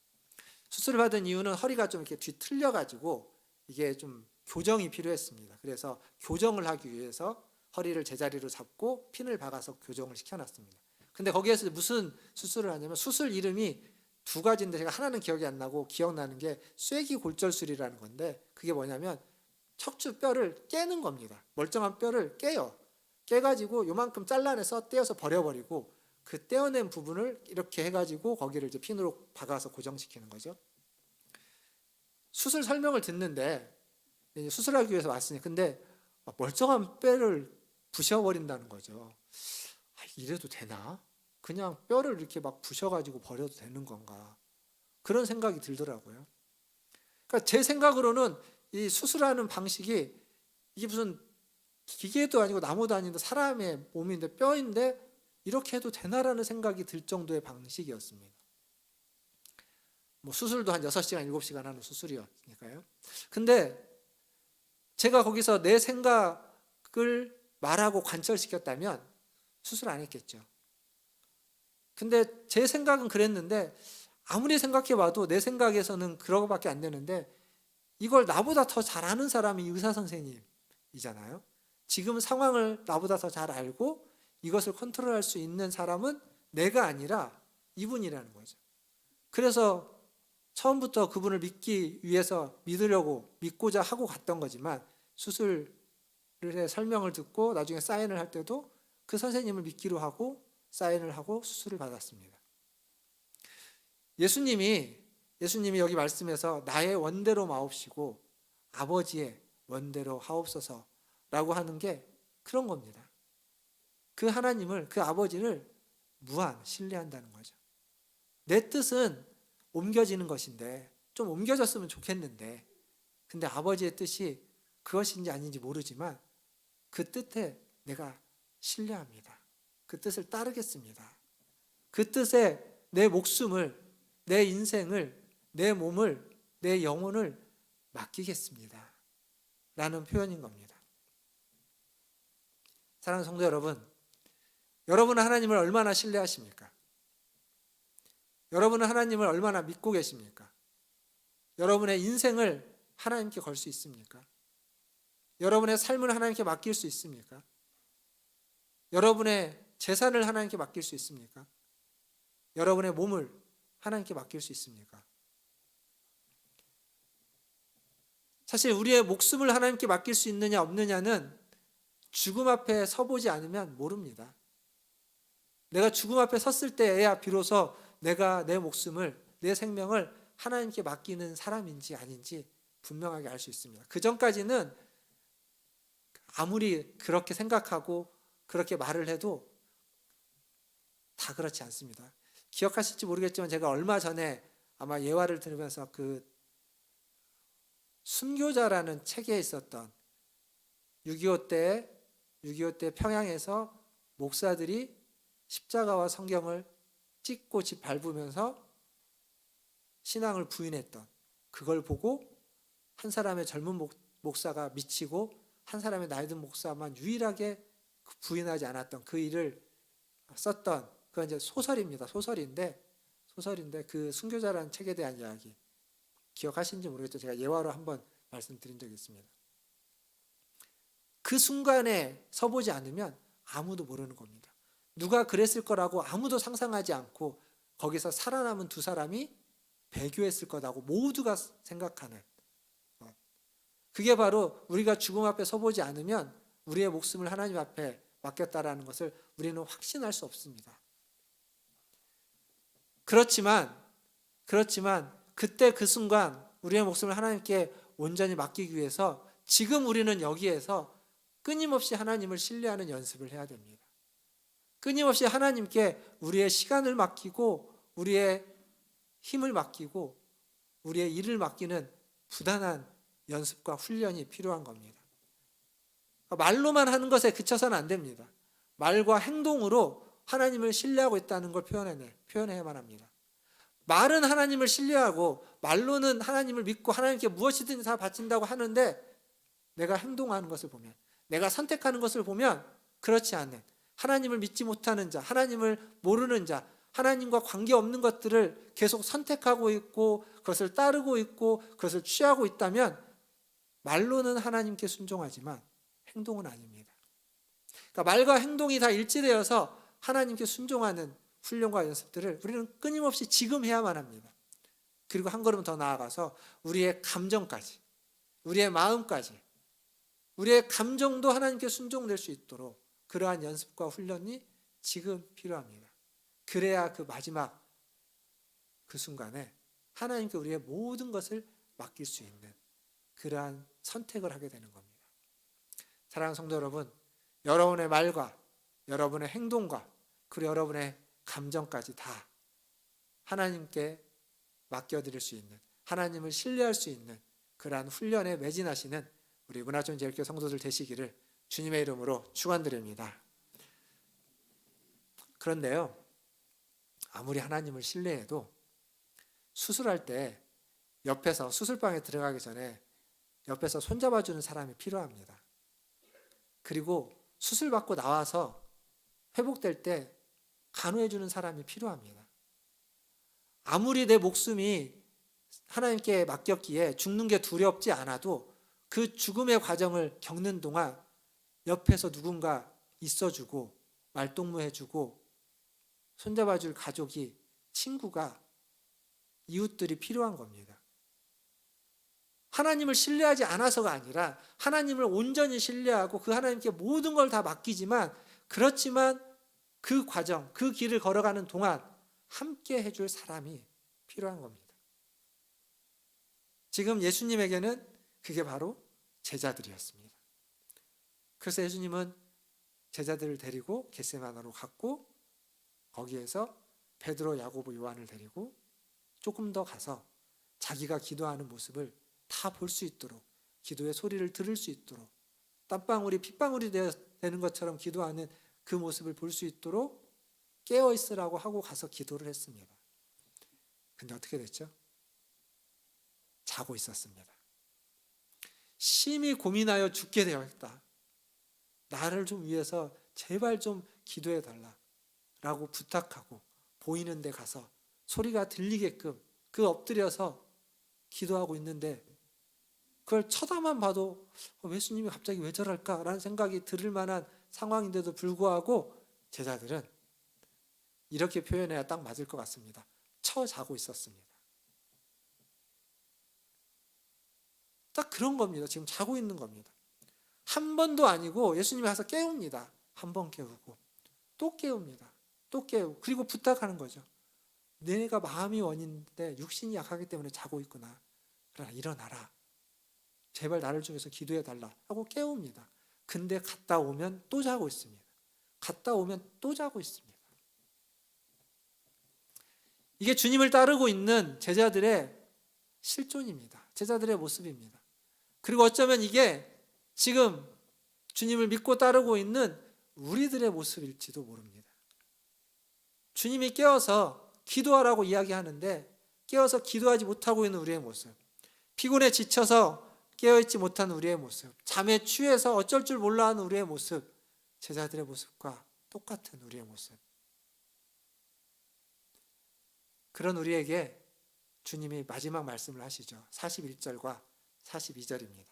수술을 받은 이유는 허리가 좀 이렇게 뒤틀려 가지고 이게 좀 교정이 필요했습니다. 그래서 교정을 하기 위해서 허리를 제자리로 잡고 핀을 박아서 교정을 시켜놨습니다. 근데 거기에서 무슨 수술을 하냐면, 수술 이름이 두 가지인데 제가 하나는 기억이 안 나고 기억나는 게 쇠기골절술이라는 건데, 그게 뭐냐면 척추 뼈를 깨는 겁니다. 멀쩡한 뼈를 깨요. 깨가지고 요만큼 잘라내서 떼어서 버려버리고 그 떼어낸 부분을 이렇게 해가지고 거기를 이제 핀으로 박아서 고정시키는 거죠. 수술 설명을 듣는데 수술하기 위해서 왔으니 근데 멀쩡한 뼈를 부셔버린다는 거죠. 이래도 되나? 그냥 뼈를 이렇게 막 부셔가지고 버려도 되는 건가? 그런 생각이 들더라고요. 그러니까 제 생각으로는 이 수술하는 방식이 이게 무슨 기계도 아니고 나무도 아닌데 사람의 몸인데 뼈인데 이렇게 해도 되나라는 생각이 들 정도의 방식이었습니다. 뭐 수술도 한 6시간, 7시간 하는 수술이었으니까요. 근데 제가 거기서 내 생각을 말하고 관철시켰다면 수술 안 했겠죠. 근데 제 생각은 그랬는데 아무리 생각해봐도 내 생각에서는 그러고밖에 안 되는데, 이걸 나보다 더 잘하는 사람이 의사 선생님이잖아요. 지금 상황을 나보다 더 잘 알고 이것을 컨트롤할 수 있는 사람은 내가 아니라 이분이라는 거죠. 그래서 처음부터 그분을 믿기 위해서 믿고자 하고 갔던 거지만 수술을 해 설명을 듣고 나중에 사인을 할 때도 그 선생님을 믿기로 하고 사인을 하고 수술을 받았습니다. 예수님이 여기 말씀에서 나의 원대로 마옵시고 아버지의 원대로 하옵소서라고 하는 게 그런 겁니다. 그 하나님을, 그 아버지를 무한 신뢰한다는 거죠. 내 뜻은 옮겨지는 것인데 좀 옮겨졌으면 좋겠는데 근데 아버지의 뜻이 그것인지 아닌지 모르지만 그 뜻에 내가 신뢰합니다. 그 뜻을 따르겠습니다. 그 뜻에 내 목숨을, 내 인생을, 내 몸을, 내 영혼을 맡기겠습니다. 라는 표현인 겁니다. 사랑하는 성도 여러분, 여러분은 하나님을 얼마나 신뢰하십니까? 여러분은 하나님을 얼마나 믿고 계십니까? 여러분의 인생을 하나님께 걸 수 있습니까? 여러분의 삶을 하나님께 맡길 수 있습니까? 여러분의 재산을 하나님께 맡길 수 있습니까? 여러분의 몸을 하나님께 맡길 수 있습니까? 사실 우리의 목숨을 하나님께 맡길 수 있느냐 없느냐는 죽음 앞에 서보지 않으면 모릅니다. 내가 죽음 앞에 섰을 때에야 비로소 내가 내 목숨을, 내 생명을 하나님께 맡기는 사람인지 아닌지 분명하게 알 수 있습니다. 그 전까지는 아무리 그렇게 생각하고 그렇게 말을 해도 다 그렇지 않습니다. 기억하실지 모르겠지만 제가 얼마 전에 아마 예화를 들으면서 그 순교자라는 책에 있었던 6.25 때 평양에서 목사들이 십자가와 성경을 찍고 집 밟으면서 신앙을 부인했던 그걸 보고 한 사람의 젊은 목사가 미치고 한 사람의 나이 든 목사만 유일하게 부인하지 않았던 그 일을 썼던 그건 이제 소설입니다. 소설인데 그 순교자라는 책에 대한 이야기 기억하시는지 모르겠죠. 제가 예화로 한번 말씀드린 적이 있습니다. 그 순간에 서보지 않으면 아무도 모르는 겁니다. 누가 그랬을 거라고 아무도 상상하지 않고 거기서 살아남은 두 사람이 배교했을 거라고 모두가 생각하는 것. 그게 바로 우리가 죽음 앞에 서보지 않으면 우리의 목숨을 하나님 앞에 맡겼다라는 것을 우리는 확신할 수 없습니다. 그렇지만 그때 그 순간 우리의 목숨을 하나님께 온전히 맡기기 위해서 지금 우리는 여기에서 끊임없이 하나님을 신뢰하는 연습을 해야 됩니다. 끊임없이 하나님께 우리의 시간을 맡기고 우리의 힘을 맡기고 우리의 일을 맡기는 부단한 연습과 훈련이 필요한 겁니다. 말로만 하는 것에 그쳐서는 안 됩니다. 말과 행동으로 하나님을 신뢰하고 있다는 걸 표현해야만 합니다. 말은 하나님을 신뢰하고 말로는 하나님을 믿고 하나님께 무엇이든 다 바친다고 하는데 내가 행동하는 것을 보면, 내가 선택하는 것을 보면 그렇지 않은, 하나님을 믿지 못하는 자, 하나님을 모르는 자, 하나님과 관계없는 것들을 계속 선택하고 있고 그것을 따르고 있고 그것을 취하고 있다면 말로는 하나님께 순종하지만 행동은 아닙니다. 그러니까 말과 행동이 다 일치되어서 하나님께 순종하는 훈련과 연습들을 우리는 끊임없이 지금 해야만 합니다. 그리고 한 걸음 더 나아가서 우리의 감정까지, 우리의 마음까지, 우리의 감정도 하나님께 순종될 수 있도록 그러한 연습과 훈련이 지금 필요합니다. 그래야 그 마지막 그 순간에 하나님께 우리의 모든 것을 맡길 수 있는 그러한 선택을 하게 되는 겁니다. 사랑하는 성도 여러분, 여러분의 말과 여러분의 행동과 그리고 여러분의 감정까지 다 하나님께 맡겨드릴 수 있는, 하나님을 신뢰할 수 있는 그러한 훈련에 매진하시는 우리 문화촌제일교회 성도들 되시기를 주님의 이름으로 축원드립니다. 그런데요, 아무리 하나님을 신뢰해도 수술할 때 옆에서, 수술방에 들어가기 전에 옆에서 손잡아주는 사람이 필요합니다. 그리고 수술받고 나와서 회복될 때 간호해주는 사람이 필요합니다. 아무리 내 목숨이 하나님께 맡겼기에 죽는 게 두렵지 않아도 그 죽음의 과정을 겪는 동안 옆에서 누군가 있어주고 말동무해주고 손잡아줄 가족이, 친구가, 이웃들이 필요한 겁니다. 하나님을 신뢰하지 않아서가 아니라 하나님을 온전히 신뢰하고 그 하나님께 모든 걸 다 맡기지만, 그렇지만 그 과정, 그 길을 걸어가는 동안 함께 해줄 사람이 필요한 겁니다. 지금 예수님에게는 그게 바로 제자들이었습니다. 그래서 예수님은 제자들을 데리고 겟세마네로 갔고, 거기에서 베드로, 야고보, 요한을 데리고 조금 더 가서 자기가 기도하는 모습을 다 볼 수 있도록, 기도의 소리를 들을 수 있도록, 땀방울이 핏방울이 되는 것처럼 기도하는 그 모습을 볼 수 있도록 깨어 있으라고 하고 가서 기도를 했습니다. 근데 어떻게 됐죠? 자고 있었습니다. 심히 고민하여 죽게 되었다. 나를 좀 위해서 제발 좀 기도해 달라 라고 부탁하고 보이는 데 가서 소리가 들리게끔 그 엎드려서 기도하고 있는데, 그걸 쳐다만 봐도 예수님이 갑자기 왜 저럴까라는 생각이 들을 만한 상황인데도 불구하고 제자들은 이렇게 표현해야 딱 맞을 것 같습니다. 자고 있었습니다. 딱 그런 겁니다. 지금 자고 있는 겁니다. 한 번도 아니고 예수님이 와서 깨웁니다. 한 번 깨우고 또 깨웁니다. 또 깨우고, 그리고 부탁하는 거죠. 내가 마음이 원인데 육신이 약하기 때문에 자고 있구나. 그러나 일어나라. 제발 나를 중에서 기도해 달라 하고 깨웁니다. 근데 갔다 오면 또 자고 있습니다. 갔다 오면 또 자고 있습니다. 이게 주님을 따르고 있는 제자들의 실존입니다. 제자들의 모습입니다. 그리고 어쩌면 이게 지금 주님을 믿고 따르고 있는 우리들의 모습일지도 모릅니다. 주님이 깨워서 기도하라고 이야기하는데 깨워서 기도하지 못하고 있는 우리의 모습, 피곤에 지쳐서 깨어있지 못한 우리의 모습, 잠에 취해서 어쩔 줄 몰라 하는 우리의 모습, 제자들의 모습과 똑같은 우리의 모습. 그런 우리에게 주님이 마지막 말씀을 하시죠. 41절과 42절입니다.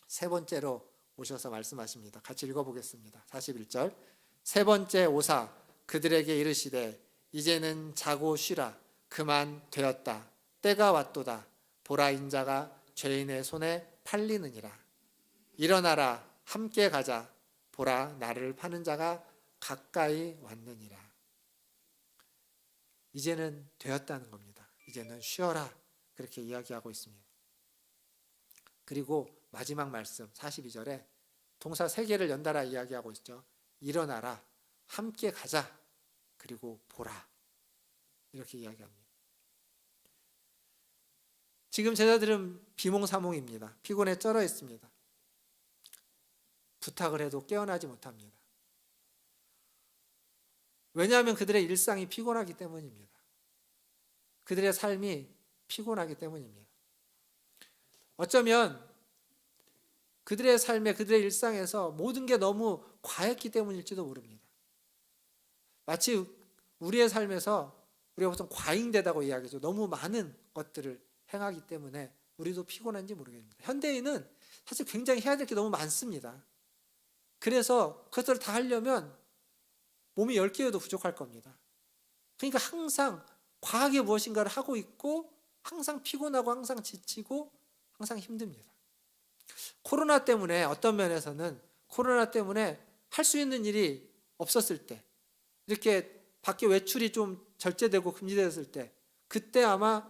세 번째로 오셔서 말씀하십니다. 같이 읽어보겠습니다. 41절. 세 번째 오사 그들에게 이르시되 이제는 자고 쉬라. 그만 되었다. 때가 왔도다. 보라, 인자가 죄인의 손에 팔리느니라. 일어나라. 함께 가자. 보라, 나를 파는 자가 가까이 왔느니라. 이제는 되었다는 겁니다. 이제는 쉬어라. 그렇게 이야기하고 있습니다. 그리고 마지막 말씀 42절에 동사 3개를 연달아 이야기하고 있죠. 일어나라, 함께 가자, 그리고 보라. 이렇게 이야기합니다. 지금 제자들은 비몽사몽입니다. 피곤에 쩔어 있습니다. 부탁을 해도 깨어나지 못합니다. 왜냐하면 그들의 일상이 피곤하기 때문입니다. 그들의 삶이 피곤하기 때문입니다. 어쩌면 그들의 삶에, 그들의 일상에서 모든 게 너무 과했기 때문일지도 모릅니다. 마치 우리의 삶에서 우리가 보통 과잉되다고 이야기하죠. 너무 많은 것들을 행하기 때문에 우리도 피곤한지 모르겠습니다. 현대인은 사실 굉장히 해야 될 게 너무 많습니다. 그래서 그것들을 다 하려면 몸이 10개여도 부족할 겁니다. 그러니까 항상 과하게 무엇인가를 하고 있고 항상 피곤하고 항상 지치고 항상 힘듭니다. 코로나 때문에 어떤 면에서는 코로나 때문에 할 수 있는 일이 없었을 때, 이렇게 밖에 외출이 좀 절제되고 금지되었을 때, 그때 아마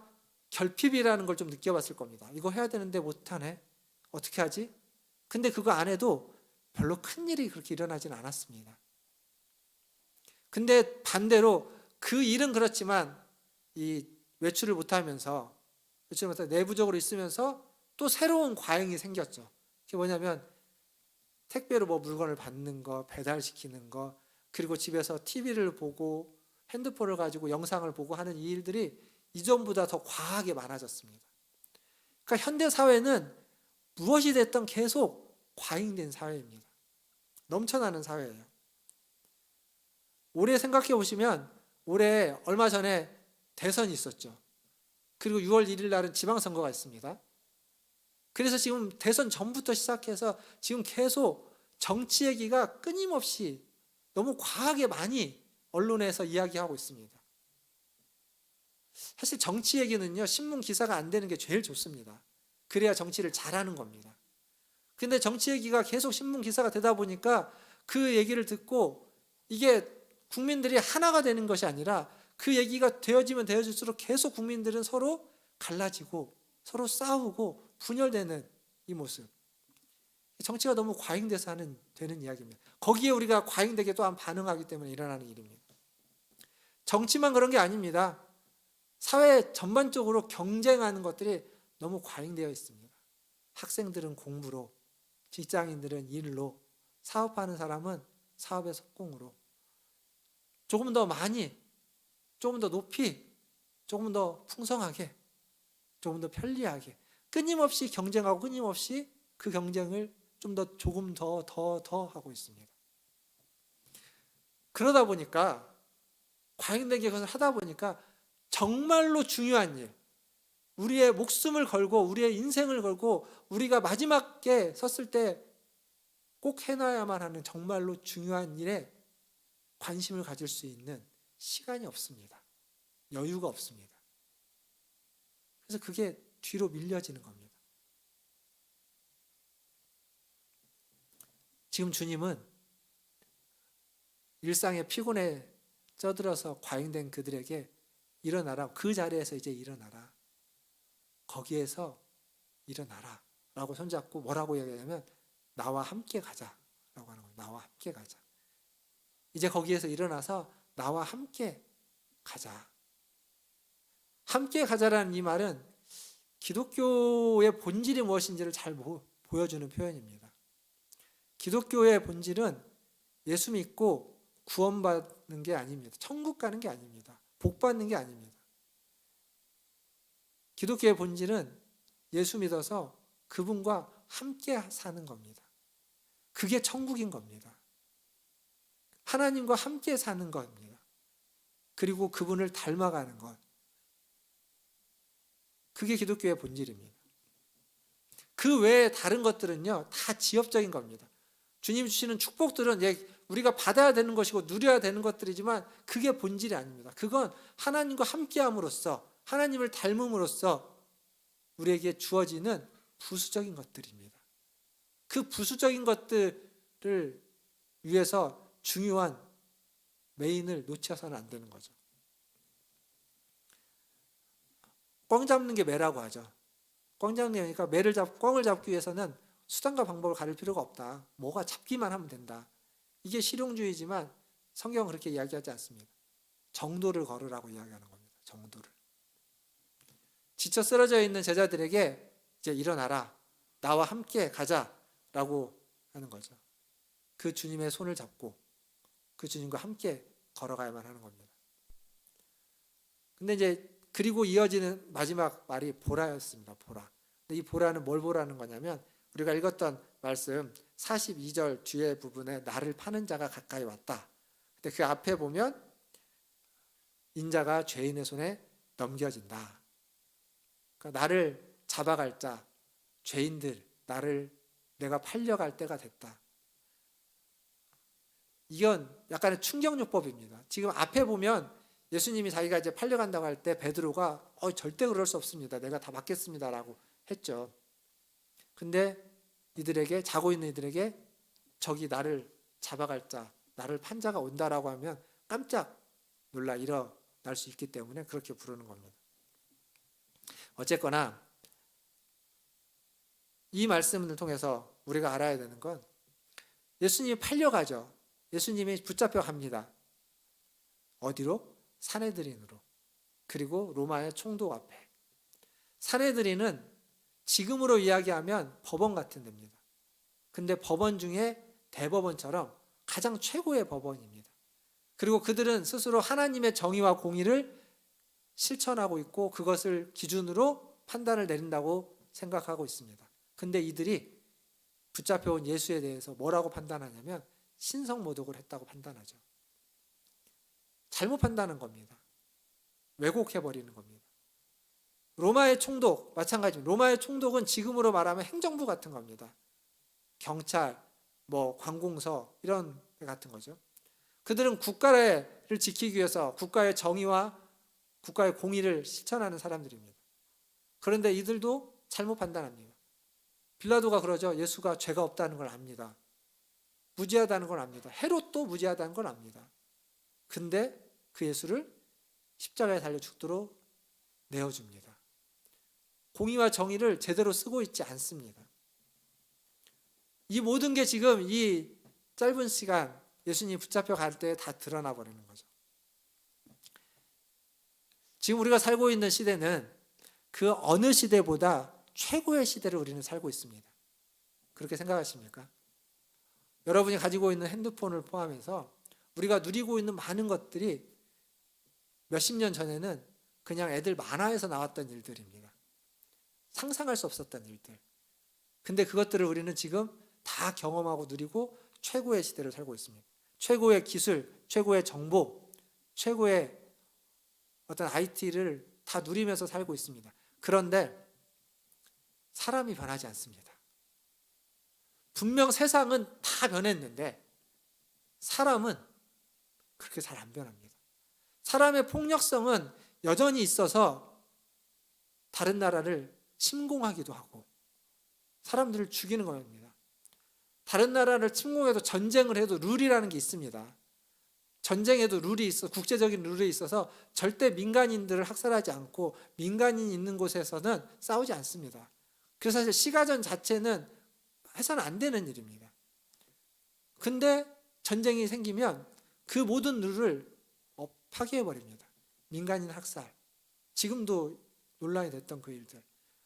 결핍이라는 걸 좀 느껴봤을 겁니다. 이거 해야 되는데 못하네. 어떻게 하지? 근데 그거 안 해도 별로 큰 일이 그렇게 일어나진 않았습니다. 근데 반대로 그 일은 그렇지만 이 외출을 못하면서 내부적으로 있으면서 또 새로운 과잉이 생겼죠. 그게 뭐냐면 택배로 뭐 물건을 받는 거, 배달시키는 거, 그리고 집에서 TV를 보고 핸드폰을 가지고 영상을 보고 하는 이 일들이 이전보다 더 과하게 많아졌습니다. 그러니까 현대 사회는 무엇이 됐든 계속 과잉된 사회입니다. 넘쳐나는 사회예요. 올해 생각해 보시면 올해 얼마 전에 대선이 있었죠. 그리고 6월 1일 날은 지방선거가 있습니다. 그래서 지금 대선 전부터 시작해서 지금 계속 정치 얘기가 끊임없이 너무 과하게 많이 언론에서 이야기하고 있습니다. 사실 정치 얘기는요, 신문 기사가 안 되는 게 제일 좋습니다. 그래야 정치를 잘하는 겁니다. 근데 정치 얘기가 계속 신문 기사가 되다 보니까 그 얘기를 듣고 이게 국민들이 하나가 되는 것이 아니라 그 얘기가 되어지면 되어질수록 계속 국민들은 서로 갈라지고 서로 싸우고 분열되는 이 모습. 정치가 너무 과잉돼서 되는 이야기입니다. 거기에 우리가 과잉되게 또한 반응하기 때문에 일어나는 일입니다. 정치만 그런 게 아닙니다. 사회 전반적으로 경쟁하는 것들이 너무 과잉되어 있습니다. 학생들은 공부로, 직장인들은 일로, 사업하는 사람은 사업의 성공으로, 조금 더 많이, 조금 더 높이, 조금 더 풍성하게, 조금 더 편리하게 끊임없이 경쟁하고 끊임없이 그 경쟁을 좀 더 조금 더 하고 있습니다. 그러다 보니까 과잉되게 그것을 하다 보니까 정말로 중요한 일, 우리의 목숨을 걸고 우리의 인생을 걸고 우리가 마지막에 섰을 때 꼭 해놔야만 하는 정말로 중요한 일에 관심을 가질 수 있는 시간이 없습니다. 여유가 없습니다. 그래서 그게 뒤로 밀려지는 겁니다. 지금 주님은 일상의 피곤에 쩌들어서 과잉된 그들에게 일어나라, 그 자리에서 이제 일어나라, 거기에서 일어나라 라고 손잡고 뭐라고 얘기하냐면 나와 함께 가자 라고 하는 거예요. 나와 함께 가자. 이제 거기에서 일어나서 나와 함께 가자. 함께 가자라는 이 말은 기독교의 본질이 무엇인지를 잘 보여주는 표현입니다. 기독교의 본질은 예수 믿고 구원받는 게 아닙니다. 천국 가는 게 아닙니다. 복 받는 게 아닙니다. 기독교의 본질은 예수 믿어서 그분과 함께 사는 겁니다. 그게 천국인 겁니다. 하나님과 함께 사는 겁니다. 그리고 그분을 닮아가는 것. 그게 기독교의 본질입니다. 그 외에 다른 것들은요, 다 지엽적인 겁니다. 주님 주시는 축복들은 우리가 받아야 되는 것이고 누려야 되는 것들이지만 그게 본질이 아닙니다. 그건 하나님과 함께함으로써, 하나님을 닮음으로써 우리에게 주어지는 부수적인 것들입니다. 그 부수적인 것들을 위해서 중요한 메인을 놓쳐서는 안 되는 거죠. 꽝 잡는 게 매라고 하죠. 꽝 잡는 게 아니니까 꽝을 잡기 위해서는 수단과 방법을 가릴 필요가 없다. 뭐가 잡기만 하면 된다. 이게 실용주의지만 성경은 그렇게 이야기하지 않습니다. 정도를 걸으라고 이야기하는 겁니다. 정도를. 지쳐 쓰러져 있는 제자들에게 이제 일어나라, 나와 함께 가자라고 하는 거죠. 그 주님의 손을 잡고 그 주님과 함께 걸어가야만 하는 겁니다. 근데 이제 그리고 이어지는 마지막 말이 보라였습니다. 보라. 근데 이 보라는 뭘 보라는 거냐면 우리가 읽었던 말씀 42절 뒤에 부분에 나를 파는 자가 가까이 왔다. 근데 그 앞에 보면 인자가 죄인의 손에 넘겨진다. 그러니까 나를 잡아갈 자, 죄인들, 내가 팔려갈 때가 됐다. 이건 약간의 충격요법입니다. 지금 앞에 보면 예수님이 자기가 이제 팔려간다고 할 때 베드로가 절대 그럴 수 없습니다. 내가 다 맡겠습니다라고 했죠. 근데 이들에게, 자고 있는 이들에게 저기 나를 잡아갈 자, 나를 판 자가 온다라고 하면 깜짝 놀라 일어날 수 있기 때문에 그렇게 부르는 겁니다. 어쨌거나 이 말씀을 통해서 우리가 알아야 되는 건 예수님이 팔려가죠. 예수님이 붙잡혀 갑니다. 어디로? 사내들인으로. 그리고 로마의 총독 앞에. 사내들인은 지금으로 이야기하면 법원 같은 데입니다. 근데 법원 중에 대법원처럼 가장 최고의 법원입니다. 그리고 그들은 스스로 하나님의 정의와 공의를 실천하고 있고 그것을 기준으로 판단을 내린다고 생각하고 있습니다. 근데 이들이 붙잡혀온 예수에 대해서 뭐라고 판단하냐면 신성모독을 했다고 판단하죠. 잘못 판단한 겁니다. 왜곡해버리는 겁니다. 로마의 총독, 마찬가지입니다. 로마의 총독은 지금으로 말하면 행정부 같은 겁니다. 경찰, 뭐 관공서 이런 데 같은 거죠. 그들은 국가를 지키기 위해서 국가의 정의와 국가의 공의를 실천하는 사람들입니다. 그런데 이들도 잘못 판단합니다. 빌라도가 그러죠. 예수가 죄가 없다는 걸 압니다. 무죄하다는 걸 압니다. 헤롯도 무죄하다는 걸 압니다. 근데 그 예수를 십자가에 달려 죽도록 내어줍니다. 공의와 정의를 제대로 쓰고 있지 않습니다. 이 모든 게 지금 이 짧은 시간 예수님이 붙잡혀 갈 때 다 드러나 버리는 거죠. 지금 우리가 살고 있는 시대는 그 어느 시대보다 최고의 시대를 우리는 살고 있습니다. 그렇게 생각하십니까? 여러분이 가지고 있는 핸드폰을 포함해서 우리가 누리고 있는 많은 것들이 몇십 년 전에는 그냥 애들 만화에서 나왔던 일들입니다. 상상할 수 없었던 일들. 근데 그것들을 우리는 지금 다 경험하고 누리고 최고의 시대를 살고 있습니다. 최고의 기술, 최고의 정보, 최고의 어떤 IT를 다 누리면서 살고 있습니다. 그런데 사람이 변하지 않습니다. 분명 세상은 다 변했는데 사람은 그렇게 잘 안 변합니다. 사람의 폭력성은 여전히 있어서 다른 나라를 침공하기도 하고 사람들을 죽이는 겁니다. 다른 나라를 침공해도 전쟁을 해도 룰이라는 게 있습니다. 전쟁에도 룰이 있어, 국제적인 룰이 있어서 절대 민간인들을 학살하지 않고 민간인 있는 곳에서는 싸우지 않습니다. 그래서 사실 시가전 자체는 해서는 안 되는 일입니다. 근데 전쟁이 생기면 그 모든 룰을 파괴해버립니다. 민간인 학살, 지금도 논란이 됐던 그 일들,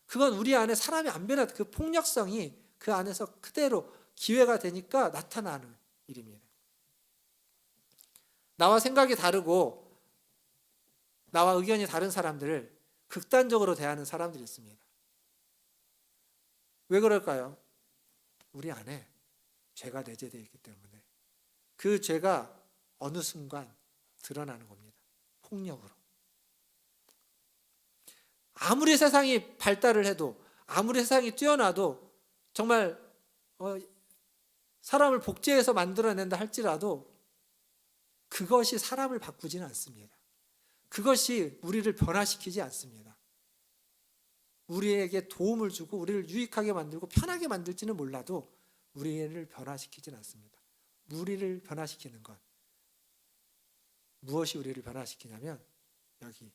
그건 우리 안에 사람이 안 변한 그 폭력성이 그 안에서 그대로 기회가 되니까 나타나는 일입니다. 나와 생각이 다르고 나와 의견이 다른 사람들을 극단적으로 대하는 사람들이 있습니다. 왜 그럴까요? 우리 안에 죄가 내재되어 있기 때문에 그 죄가 어느 순간 드러나는 겁니다. 폭력으로. 아무리 세상이 발달을 해도 아무리 세상이 뛰어나도 정말 사람을 복제해서 만들어낸다 할지라도 그것이 사람을 바꾸지는 않습니다. 그것이 우리를 변화시키지 않습니다. 우리에게 도움을 주고 우리를 유익하게 만들고 편하게 만들지는 몰라도 우리를 변화시키지는 않습니다. 우리를 변화시키는 것, 무엇이 우리를 변화시키냐면 여기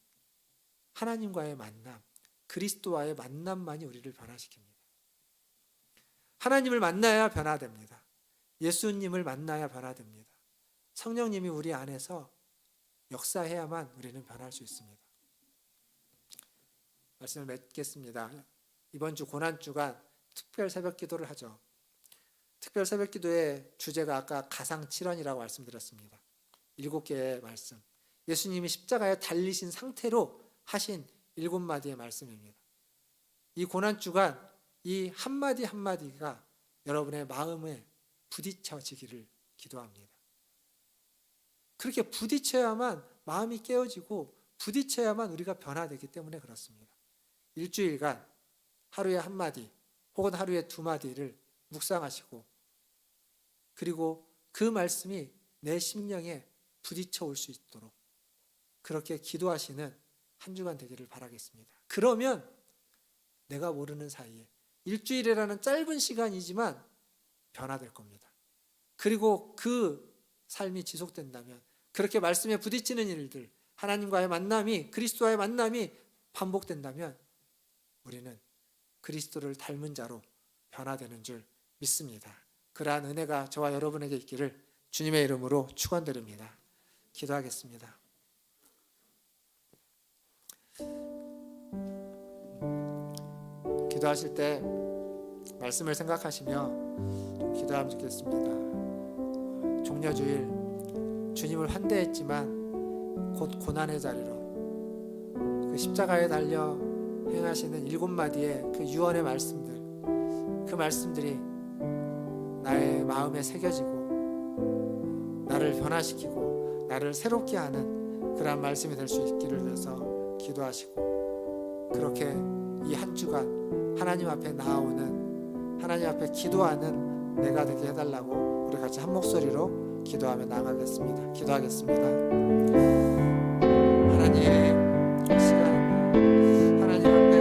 하나님과의 만남, 그리스도와의 만남만이 우리를 변화시킵니다. 하나님을 만나야 변화됩니다. 예수님을 만나야 변화됩니다. 성령님이 우리 안에서 역사해야만 우리는 변할 수 있습니다. 말씀을 맺겠습니다. 이번 주 고난주간 특별 새벽 기도를 하죠. 특별 새벽 기도의 주제가 아까 가상칠언이라고 말씀드렸습니다. 7개의 말씀, 예수님이 십자가에 달리신 상태로 하신 7마디의 말씀입니다. 이 고난주간 이 한마디 한마디가 여러분의 마음에 부딪혀지기를 기도합니다. 그렇게 부딪혀야만 마음이 깨어지고 부딪혀야만 우리가 변화되기 때문에 그렇습니다. 일주일간 하루에 한마디 혹은 하루에 2마디를 묵상하시고 그리고 그 말씀이 내 심령에 부딪혀 올 수 있도록 그렇게 기도하시는 한 주간 되기를 바라겠습니다. 그러면 내가 모르는 사이에 일주일이라는 짧은 시간이지만 변화될 겁니다. 그리고 그 삶이 지속된다면 그렇게 말씀에 부딪히는 일들, 하나님과의 만남이, 그리스도와의 만남이 반복된다면 우리는 그리스도를 닮은 자로 변화되는 줄 믿습니다. 그러한 은혜가 저와 여러분에게 있기를 주님의 이름으로 축원드립니다. 기도하겠습니다. 기도하실 때 말씀을 생각하시며 기도하면 좋겠습니다. 종려주일 주님을 환대했지만 곧 고난의 자리로 그 십자가에 달려 행하시는 7마디의 그 유언의 말씀들, 그 말씀들이 나의 마음에 새겨지고 나를 변화시키고 나를 새롭게 하는 그러한 말씀이 될 수 있기를 위해서 기도하시고 그렇게 이 한 주간 하나님 앞에 나아오는, 하나님 앞에 기도하는 내가 되게 해달라고 우리 같이 한 목소리로 기도하며 나가겠습니다. 기도하겠습니다. 하나님, 이 시간 하나님 앞에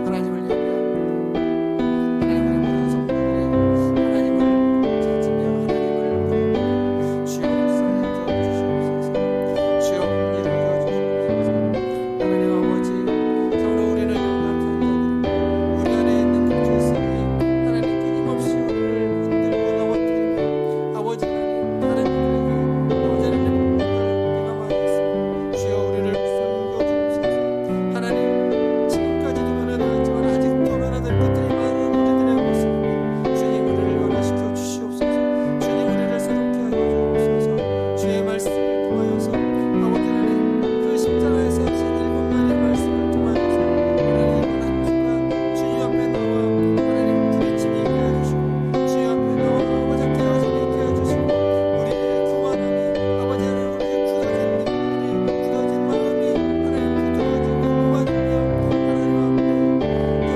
하나님을 예배하고 하나님의 모든 성도들의 하나님을 찾으며 하나님을 부르며 주여 역사에 주시옵소서. 주여 이루어 주시옵소서. 하나님 아버지, 참으로 우리는 영광 돌려드리며 우리 안에 있는 그 죄성이 하나님 끊임없이 우리를 흔들고 넘어뜨리며 아버지 하나님 아버지 하나님 우리가 많이 있습니다. 주여 우리를 불쌍히 여겨주옵소서. 하나님 지금까지도 변화되었지만 아직도 변화될 것들이 많은 우리들의 모습입니다. 주님 우리를 변화시켜 주시옵소서. 주님 우리를 새롭게 하여 주옵소서. 주의 말씀을 통하여서 아버지 하나님 그 십자가에서 하신 일곱 가지 말씀을 통하여서 하나님 한 주간 주님 앞에 나와 하나님 부딪힘이 있게 해주시고 주님 앞에 나와 아버지 깨어짐이 있게 해주시고 우리의 교만함이 아버지 하나님 우리의 굳어진 마음이 하나님 부드러워지고 고와지며 하나님 앞에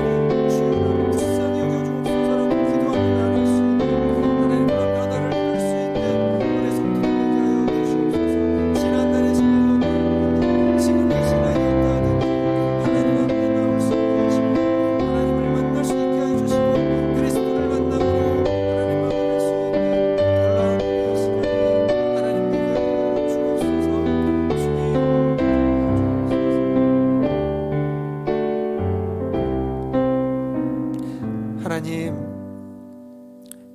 주여 불쌍히 여겨주옵소서라고 기도하며 나갈 수 있는 하나님 그런 변화를 이룰 수 있는 우리 성도들에게 하여 주시옵소서. 지난날의 신앙이었다든지 지금의 신앙이었다든지 하나님 앞에 나올 수 있게 하시고 하나님을 만날 수 있게 해주시고 그리스도를 만나고 하나님과 만날 수 있는 놀라운 우리의 시간이 하나님 되게 하여 주옵소서. 하나님,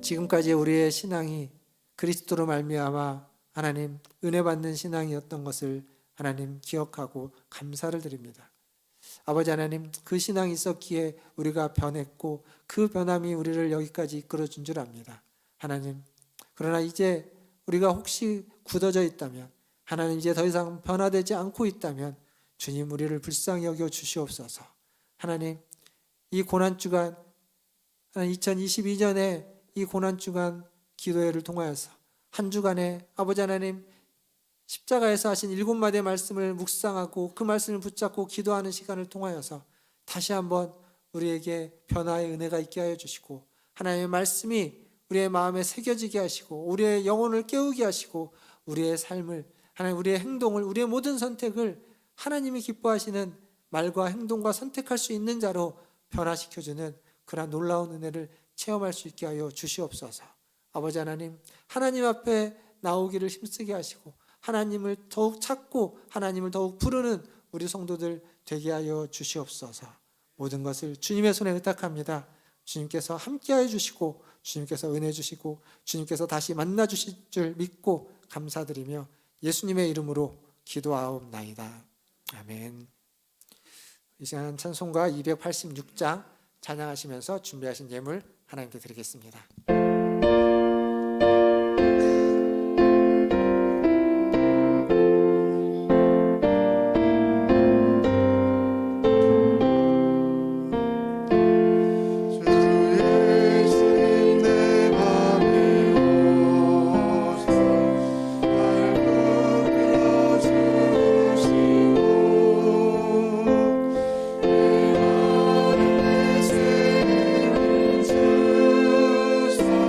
지금까지 우리의 신앙이 그리스도로 말미암아 하나님 은혜 받는 신앙이었던 것을 하나님 기억하고 감사를 드립니다. 아버지 하나님, 그 신앙이 있었기에 우리가 변했고 그 변함이 우리를 여기까지 이끌어 준 줄 압니다. 하나님, 그러나 이제 우리가 혹시 굳어져 있다면 하나님 이제 더 이상 변화되지 않고 있다면 주님 우리를 불쌍히 여겨 주시옵소서. 하나님, 이 고난주간 2022년에 이 고난주간 기도회를 통하여서 한 주간에 아버지 하나님 십자가에서 하신 일곱 마디의 말씀을 묵상하고 그 말씀을 붙잡고 기도하는 시간을 통하여서 다시 한번 우리에게 변화의 은혜가 있게 하여 주시고 하나님의 말씀이 우리의 마음에 새겨지게 하시고 우리의 영혼을 깨우게 하시고 우리의 삶을 하나님 우리의 행동을 우리의 모든 선택을 하나님이 기뻐하시는 말과 행동과 선택할 수 있는 자로 변화시켜주는 그러한 놀라운 은혜를 체험할 수 있게 하여 주시옵소서. 아버지 하나님, 하나님 앞에 나오기를 힘쓰게 하시고 하나님을 더욱 찾고 하나님을 더욱 부르는 우리 성도들 되게 하여 주시옵소서. 모든 것을 주님의 손에 의탁합니다. 주님께서 함께하여 주시고 주님께서 은혜 주시고 주님께서 다시 만나 주실 줄 믿고 감사드리며 예수님의 이름으로 기도하옵나이다. 아멘. 이 시간 찬송가 286장 찬양하시면서 준비하신 예물 하나님께 드리겠습니다. 주님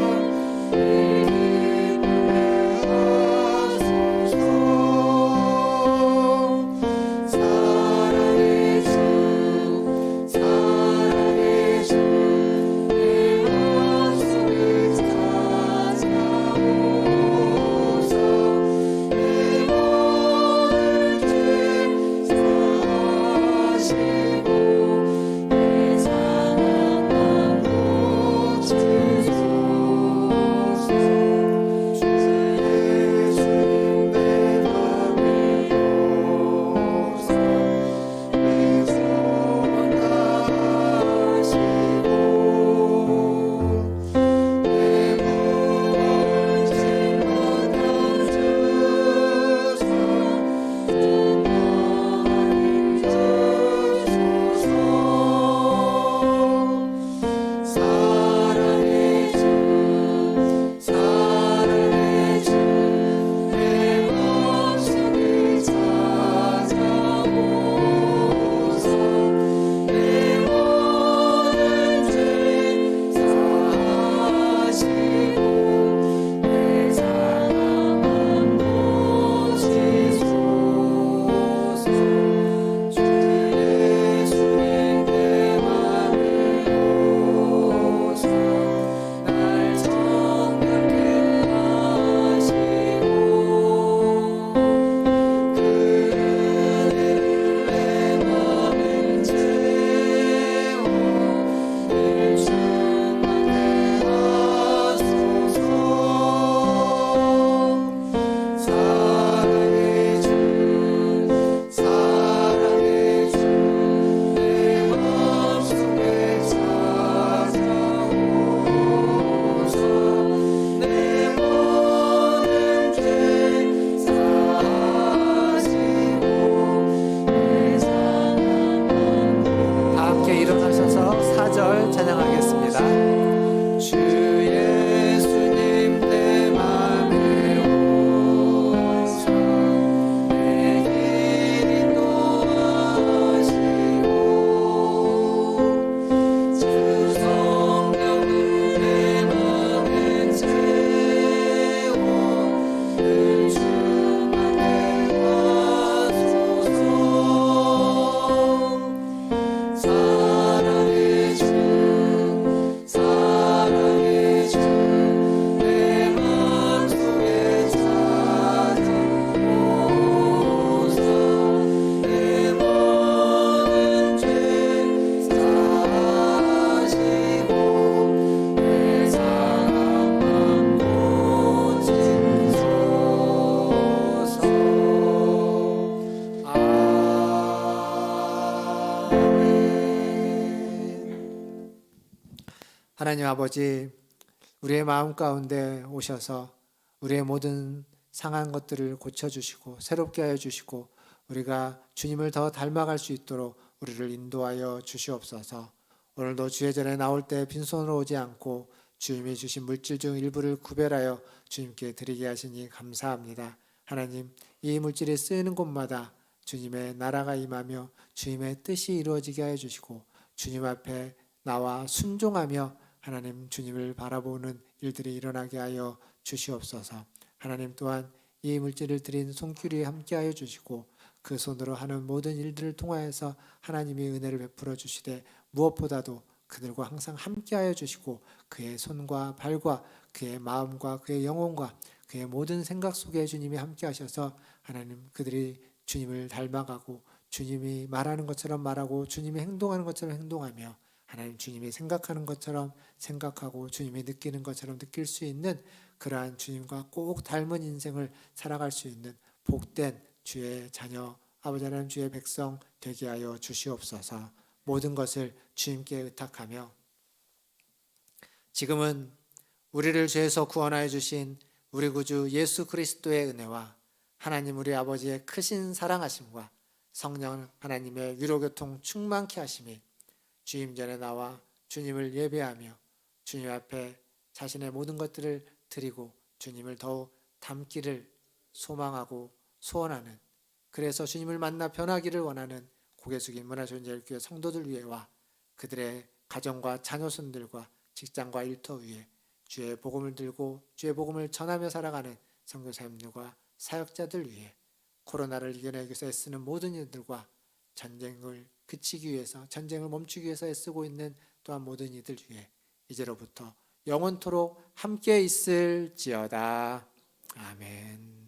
하나님 아버지, 우리의 마음 가운데 오셔서 우리의 모든 상한 것들을 고쳐주시고 새롭게 하여 주시고 우리가 주님을 더 닮아갈 수 있도록 우리를 인도하여 주시옵소서. 오늘도 주의 전에 나올 때 빈손으로 오지 않고 주님이 주신 물질 중 일부를 구별하여 주님께 드리게 하시니 감사합니다. 하나님, 이 물질이 쓰이는 곳마다 주님의 나라가 임하며 주님의 뜻이 이루어지게 하여 주시고 주님 앞에 나와 순종하며 하나님 주님을 바라보는 일들이 일어나게 하여 주시옵소서. 하나님 또한 이 물질을 드린 손길이 함께하여 주시고 그 손으로 하는 모든 일들을 통하여서 하나님이 은혜를 베풀어 주시되 무엇보다도 그들과 항상 함께하여 주시고 그의 손과 발과 그의 마음과 그의 영혼과 그의 모든 생각 속에 주님이 함께하셔서 하나님 그들이 주님을 닮아가고 주님이 말하는 것처럼 말하고 주님이 행동하는 것처럼 행동하며 하나님 주님이 생각하는 것처럼 생각하고 주님이 느끼는 것처럼 느낄 수 있는 그러한 주님과 꼭 닮은 인생을 살아갈 수 있는 복된 주의 자녀 아버지 하나님 주의 백성 되게 하여 주시옵소서. 모든 것을 주님께 의탁하며 지금은 우리를 죄에서 구원하여 주신 우리 구주 예수 그리스도의 은혜와 하나님 우리 아버지의 크신 사랑하심과 성령 하나님의 위로교통 충만케 하심이 주님 전에 나와 주님을 예배하며 주님 앞에 자신의 모든 것들을 드리고 주님을 더욱 닮기를 소망하고 소원하는 그래서 주님을 만나 변하기를 원하는 고개 숙인 문화존재교회 성도들 위에와 그들의 가정과 자녀손들과 직장과 일터 위에 주의 복음을 들고 주의 복음을 전하며 살아가는 선교사님들과 사역자들 위해 코로나를 이겨내기 위해서 애쓰는 모든 이들과 전쟁을 그치기 위해서 전쟁을 멈추기 위해서 애쓰고 있는 또한 모든 이들 위해 이제로부터 영원토록 함께 있을지어다. 아멘.